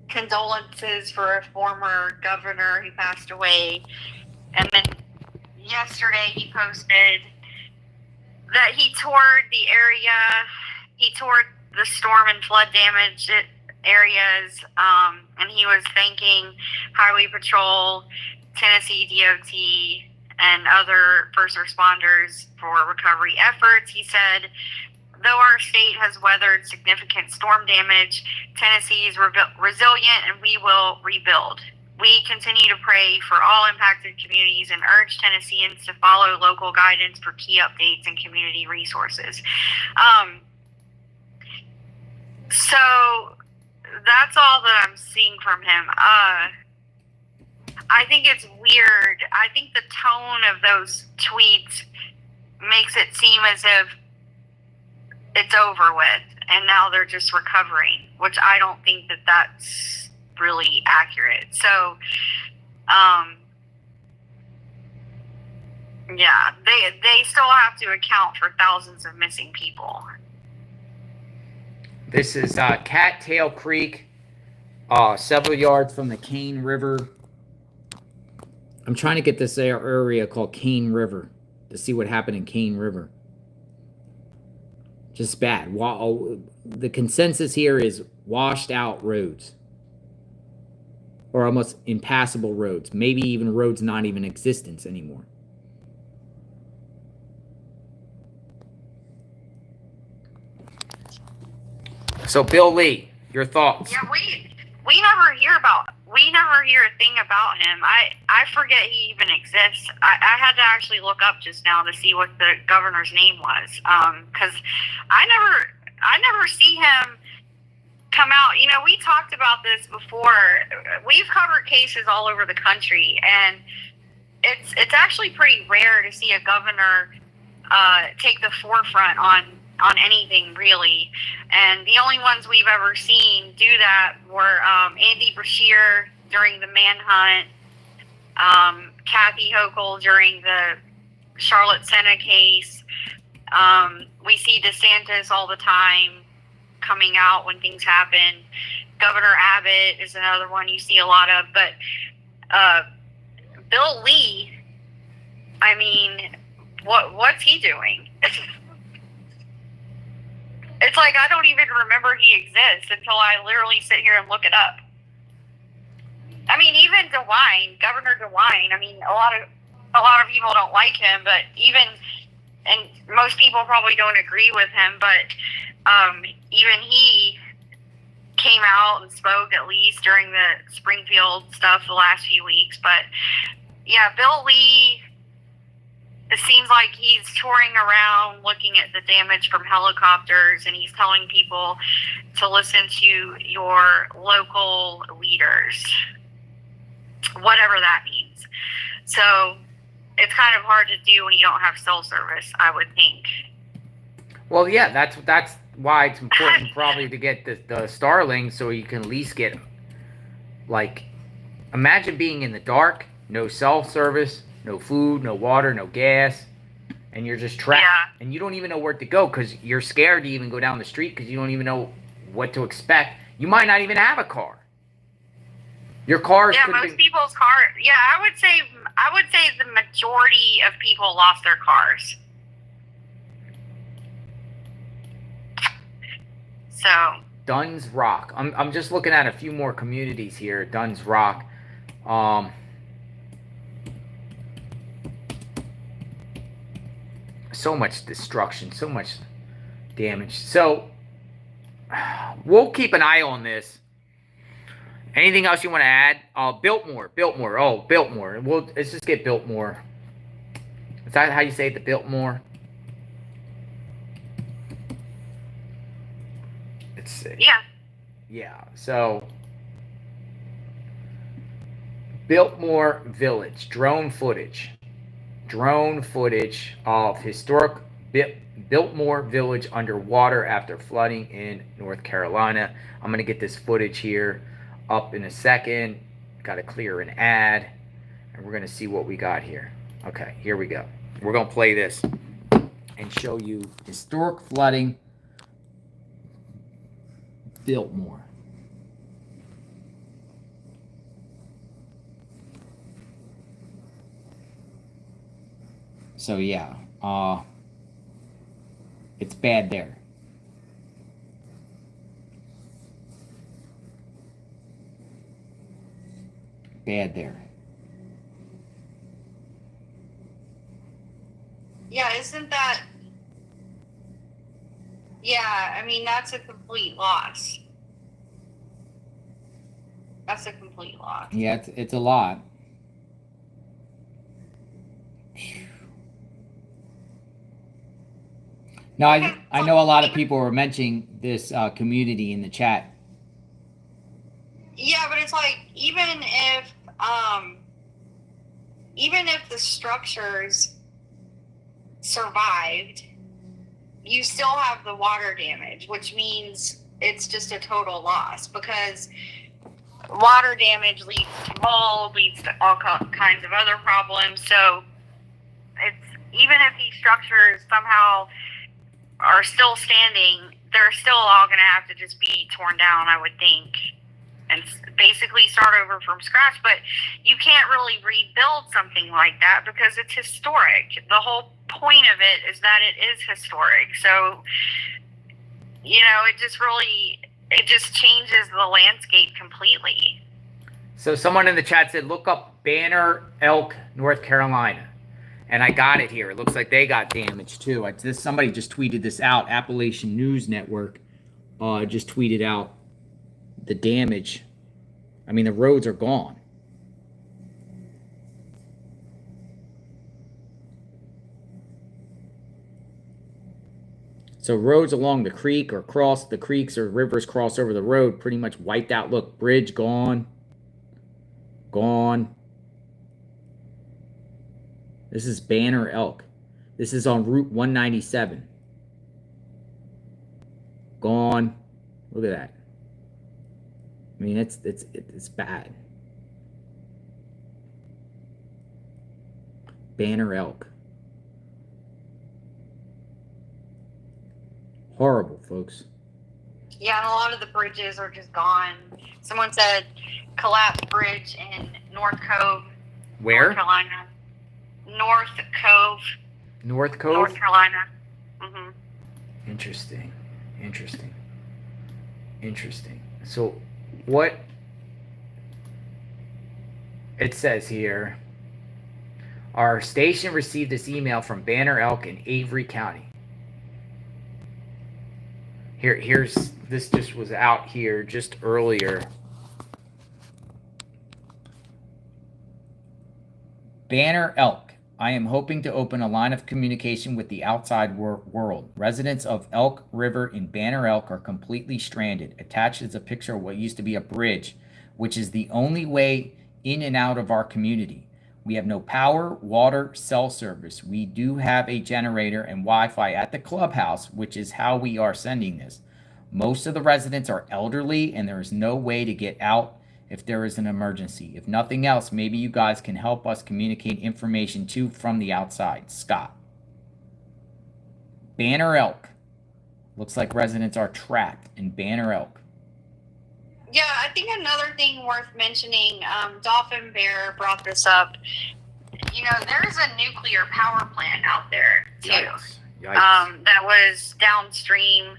condolences for a former governor who passed away. And then yesterday he posted that he toured the area. He toured the storm and flood damaged areas. And he was thanking Highway Patrol, Tennessee DOT, and other first responders for recovery efforts. He said, though our state has weathered significant storm damage, Tennessee is resilient and we will rebuild. We continue to pray for all impacted communities and urge Tennesseans to follow local guidance for key updates and community resources. So that's all that I'm seeing from him. I think it's weird. I think the tone of those tweets makes it seem as if it's over with and now they're just recovering, which I don't think that that's really accurate. So, yeah, they still have to account for thousands of missing people. This is Cattail Creek, several yards from the Cane River. I'm trying to get this area called Cane River to see what happened in Cane River. Just bad. The consensus here is washed out roads. Or almost impassable roads. Maybe even roads not even in existence anymore. So, Bill Lee, your thoughts? Yeah, we never hear a thing about him. I forget he even exists. I had to actually look up just now to see what the governor's name was, because I never see him come out. You know, we talked about this before. We've covered cases all over the country, and it's actually pretty rare to see a governor take the forefront on anything, really. And the only ones we've ever seen do that were Andy Brashear during the manhunt, Kathy Hochul during the Charlotte Senna case. We see DeSantis all the time coming out when things happen. Governor Abbott is another one you see a lot of. But Bill Lee, I mean, what's he doing? It's like I don't even remember he exists until I literally sit here and look it up. I mean, even Governor DeWine. I mean, a lot of people don't like him, but and most people probably don't agree with him, but even he came out and spoke, at least during the Springfield stuff the last few weeks. But yeah, Bill Lee, it seems like he's touring around looking at the damage from helicopters, and he's telling people to listen to your local leaders, whatever that means. So it's kind of hard to do when you don't have cell service, I would think. Well, yeah, that's why it's important probably to get the Starlink, so you can at least get, like, imagine being in the dark, no cell service, no food, no water, no gas, and you're just trapped. Yeah. And you don't even know where to go because you're scared to even go down the street because you don't even know what to expect. You might not even have a car. Your cars Yeah, could have most been. people's car. Yeah, I would say the majority of people lost their cars. So Dunn's Rock. I'm just looking at a few more communities here. Dunn's Rock. So much destruction, so much damage. So we'll keep an eye on this. Anything else you want to add? Biltmore. Oh, Biltmore. Let's just get Biltmore. Is that how you say it, the Biltmore? Let's see. yeah, Yeah, so Biltmore Village, drone footage of historic Biltmore Village underwater after flooding in North Carolina. I'm going to get this footage here up in a second. Got to clear an ad, and we're going to see what we got here. Okay, here we go. We're going to play this and show you historic flooding Biltmore. So yeah, it's bad there. Bad there. yeah. Isn't that? Yeah, I mean that's a complete loss. That's a complete loss. Yeah, it's a lot. Now, I know a lot of people were mentioning this community in the chat. Yeah, but it's like even if the structures survived, you still have the water damage, which means it's just a total loss because water damage leads to mold, leads to all kinds of other problems. So it's even if these structures somehow are still standing, they're still all going to have to just be torn down, I would think, and basically start over from scratch. But you can't really rebuild something like that because it's historic. The whole point of it is that it is historic. So, it just changes the landscape completely. So someone in the chat said, look up Banner Elk, North Carolina. And I got it here. It looks like they got damaged too. Somebody just tweeted this out. Appalachian News Network just tweeted out the damage. I mean, the roads are gone. So roads along the creek or cross the creeks or rivers cross over the road pretty much wiped out. Look, bridge gone. Gone. This is Banner Elk. This is on Route 197. Gone. Look at that. I mean, it's bad. Banner Elk. Horrible, folks. Yeah, and a lot of the bridges are just gone. Someone said collapsed bridge in North Cove. Where? North Carolina. North Cove. North Cove? North Carolina. Mm-hmm. Interesting. So, what it says here, our station received this email from Banner Elk in Avery County. This just was out here just earlier. Banner Elk. I am hoping to open a line of communication with the outside world. Residents of Elk River in Banner Elk are completely stranded. Attached is a picture of what used to be a bridge, which is the only way in and out of our community. We have no power, water, cell service. We do have a generator and Wi-Fi at the clubhouse, which is how we are sending this. Most of the residents are elderly, and there is no way to get out if there is an emergency. If nothing else, maybe you guys can help us communicate information to from the outside. Scott. Banner Elk. Looks like residents are trapped in Banner Elk. Yeah, I think another thing worth mentioning, Dolphin Bear brought this up. You know, there's a nuclear power plant out there too. Yikes. That was downstream.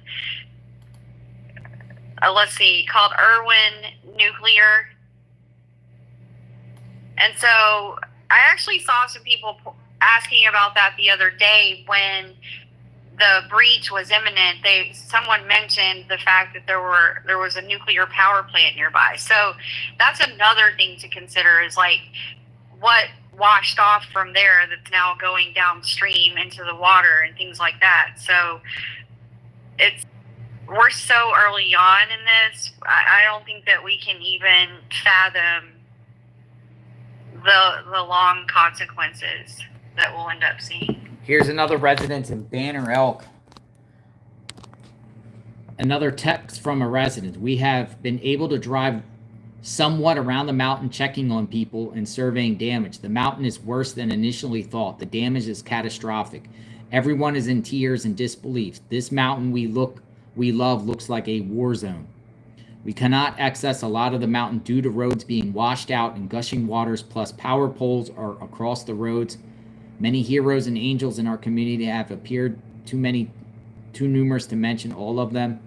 Let's see, called Erwin Nuclear. And so I actually saw some people asking about that the other day when the breach was imminent. Someone mentioned the fact that there was a nuclear power plant nearby. So that's another thing to consider, is like what washed off from there that's now going downstream into the water and things like that. So we're so early on in this. I don't think that we can even fathom the long consequences that we'll end up seeing. Here's another resident in Banner Elk. Another text from a resident. We have been able to drive somewhat around the mountain, checking on people and surveying damage. The mountain is worse than initially thought. The damage is catastrophic. Everyone is in tears and disbelief. This mountain we love looks like a war zone. We cannot access a lot of the mountain due to roads being washed out and gushing waters, plus power poles are across the roads. Many heroes and angels in our community have appeared, too numerous to mention all of them.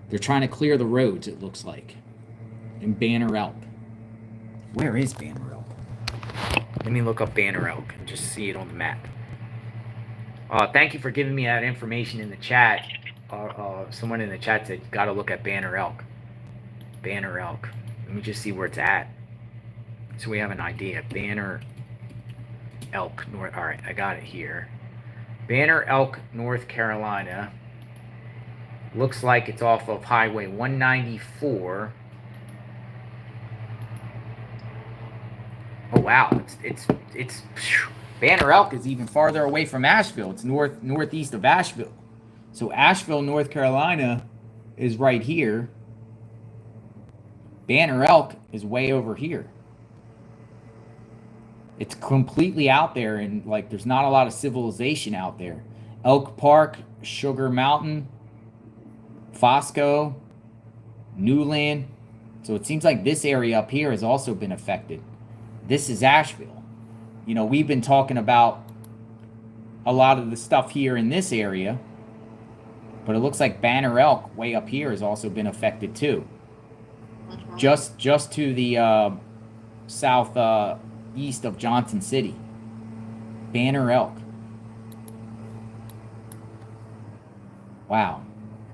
They're trying to clear the roads, it looks like, in Banner Elk. Where is Banner Elk? Let me look up Banner Elk and just see it on the map. Thank you for giving me that information in the chat. Someone in the chat said, got to look at Banner Elk. Banner Elk. Let me just see where it's at, so we have an idea. Banner Elk, North. All right, I got it here. Banner Elk, North Carolina. Looks like it's off of Highway 194. Oh wow, it's Banner Elk is even farther away from Asheville. It's northeast of Asheville. So Asheville, North Carolina, is right here. Banner Elk is way over here. It's completely out there, and like there's not a lot of civilization out there. Elk Park, Sugar Mountain, Fosco, Newland. So it seems like this area up here has also been affected. This is Asheville. You know, we've been talking about a lot of the stuff here in this area, but it looks like Banner Elk way up here has also been affected too. Just to the southeast of Johnson City. Banner Elk. Wow.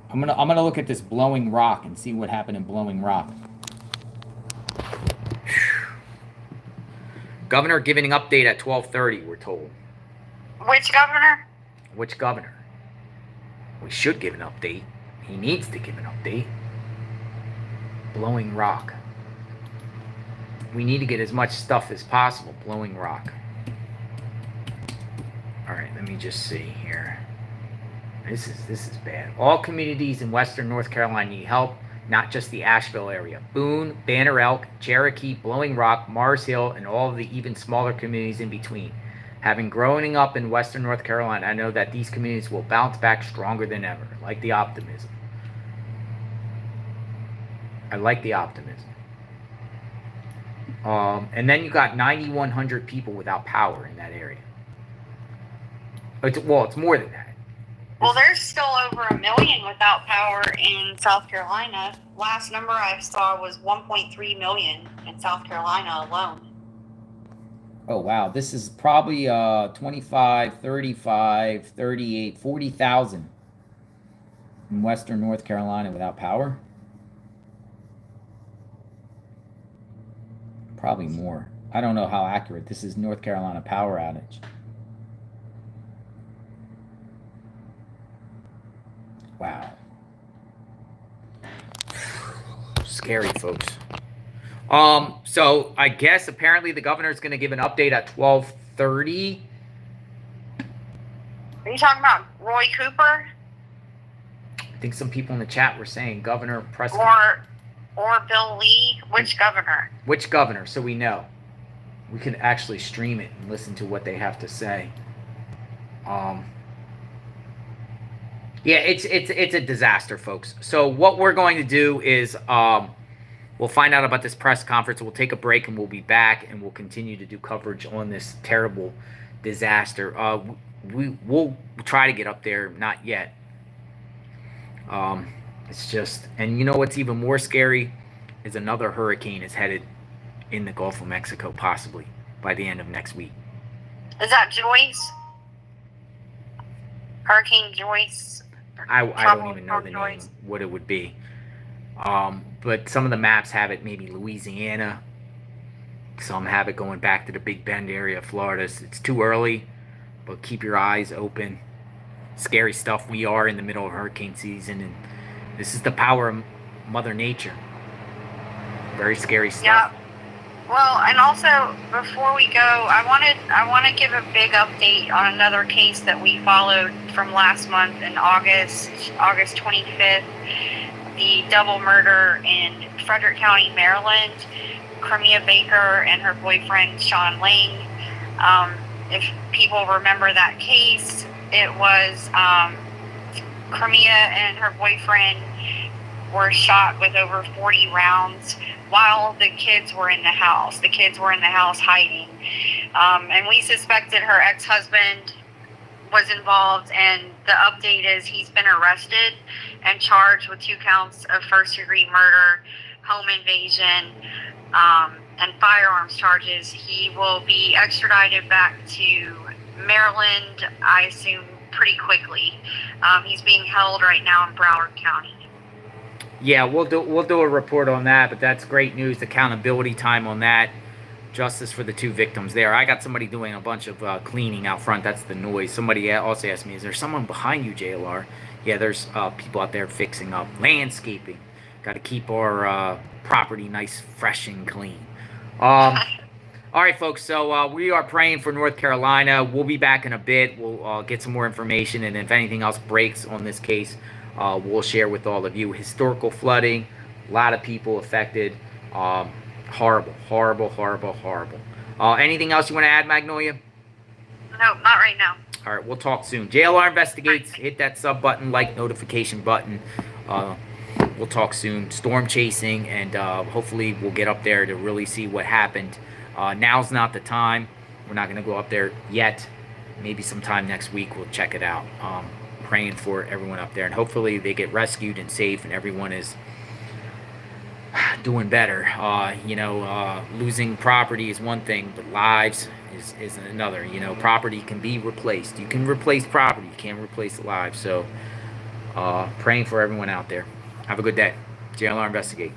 I'm gonna look at this Blowing Rock and see what happened in Blowing Rock. Governor giving an update at 12:30, we're told. Which governor? Which governor? We should give an update. He needs to give an update. Blowing Rock. We need to get as much stuff as possible. Blowing Rock. All right, let me just see here. This is bad. All communities in Western North Carolina need help, not just the Asheville area. Boone, Banner Elk, Cherokee, Blowing Rock, Mars Hill, and all of the even smaller communities in between. Having growing up in Western North Carolina, I know that these communities will bounce back stronger than ever. I like the optimism. I like the optimism. And then you got 9,100 people without power in that area. It's more than that. Well, there's still over 1 million without power in South Carolina. Last number I saw was 1.3 million in South Carolina alone. Oh, wow. This is probably 25, 35, 38, 40,000 in Western North Carolina without power. Probably more. I don't know how accurate. This is North Carolina power outage. Wow. Scary, folks. So I guess apparently the governor is going to give an update at 12:30. Are you talking about Roy Cooper? I think some people in the chat were saying Governor Prescott. Or Bill Lee? Which governor? Which governor, so we know. We can actually stream it and listen to what they have to say. Yeah, it's a disaster, folks. So what we're going to do is we'll find out about this press conference. We'll take a break and we'll be back and we'll continue to do coverage on this terrible disaster. We'll try to get up there, not yet. It's just, and you know what's even more scary is another hurricane is headed in the Gulf of Mexico, possibly by the end of next week. Is that Joyce? Hurricane Joyce? I don't even know the name, what it would be. But some of the maps have it maybe Louisiana. Some have it going back to the Big Bend area of Florida. It's too early, but keep your eyes open. Scary stuff. We are in the middle of hurricane season, and this is the power of Mother Nature. Very scary stuff. Yeah. Well, and also before we go, I want to give a big update on another case that we followed from last month in August 25th, the double murder in Frederick County, Maryland. Crimea Baker and her boyfriend Sean Lang. If people remember that case, it was Crimea and her boyfriend were shot with over 40 rounds while the kids were in the house. The kids were in the house hiding. And we suspected her ex-husband was involved, and the update is he's been arrested and charged with 2 counts of first-degree murder, home invasion, and firearms charges. He will be extradited back to Maryland, I assume, pretty quickly. He's being held right now in Brevard County. Yeah, we'll do a report on that, but that's great news. Accountability time on that. Justice for the 2 victims there. I got somebody doing a bunch of cleaning out front. That's the noise. Somebody also asked me, is there someone behind you, JLR? Yeah, there's people out there fixing up landscaping. Got to keep our property nice, fresh, and clean. All right, folks. So we are praying for North Carolina. We'll be back in a bit. We'll get some more information, and if anything else breaks on this case, we'll share with all of you. Historical flooding, a lot of people affected. Horrible, horrible, horrible, horrible. Anything else you want to add, Magnolia? No, not right now. All right, we'll talk soon. JLR Investigates. Hit that sub button, like notification button. We'll talk soon. Storm chasing, and hopefully we'll get up there to really see what happened. Now's not the time. We're not going to go up there yet. Maybe sometime next week we'll check it out. Praying for everyone up there, and hopefully they get rescued and safe, and everyone is doing better. Losing property is one thing, but lives is another. Property can be replaced. You can replace property. You can't replace lives. So praying for everyone out there. Have a good day. JLR Investigate.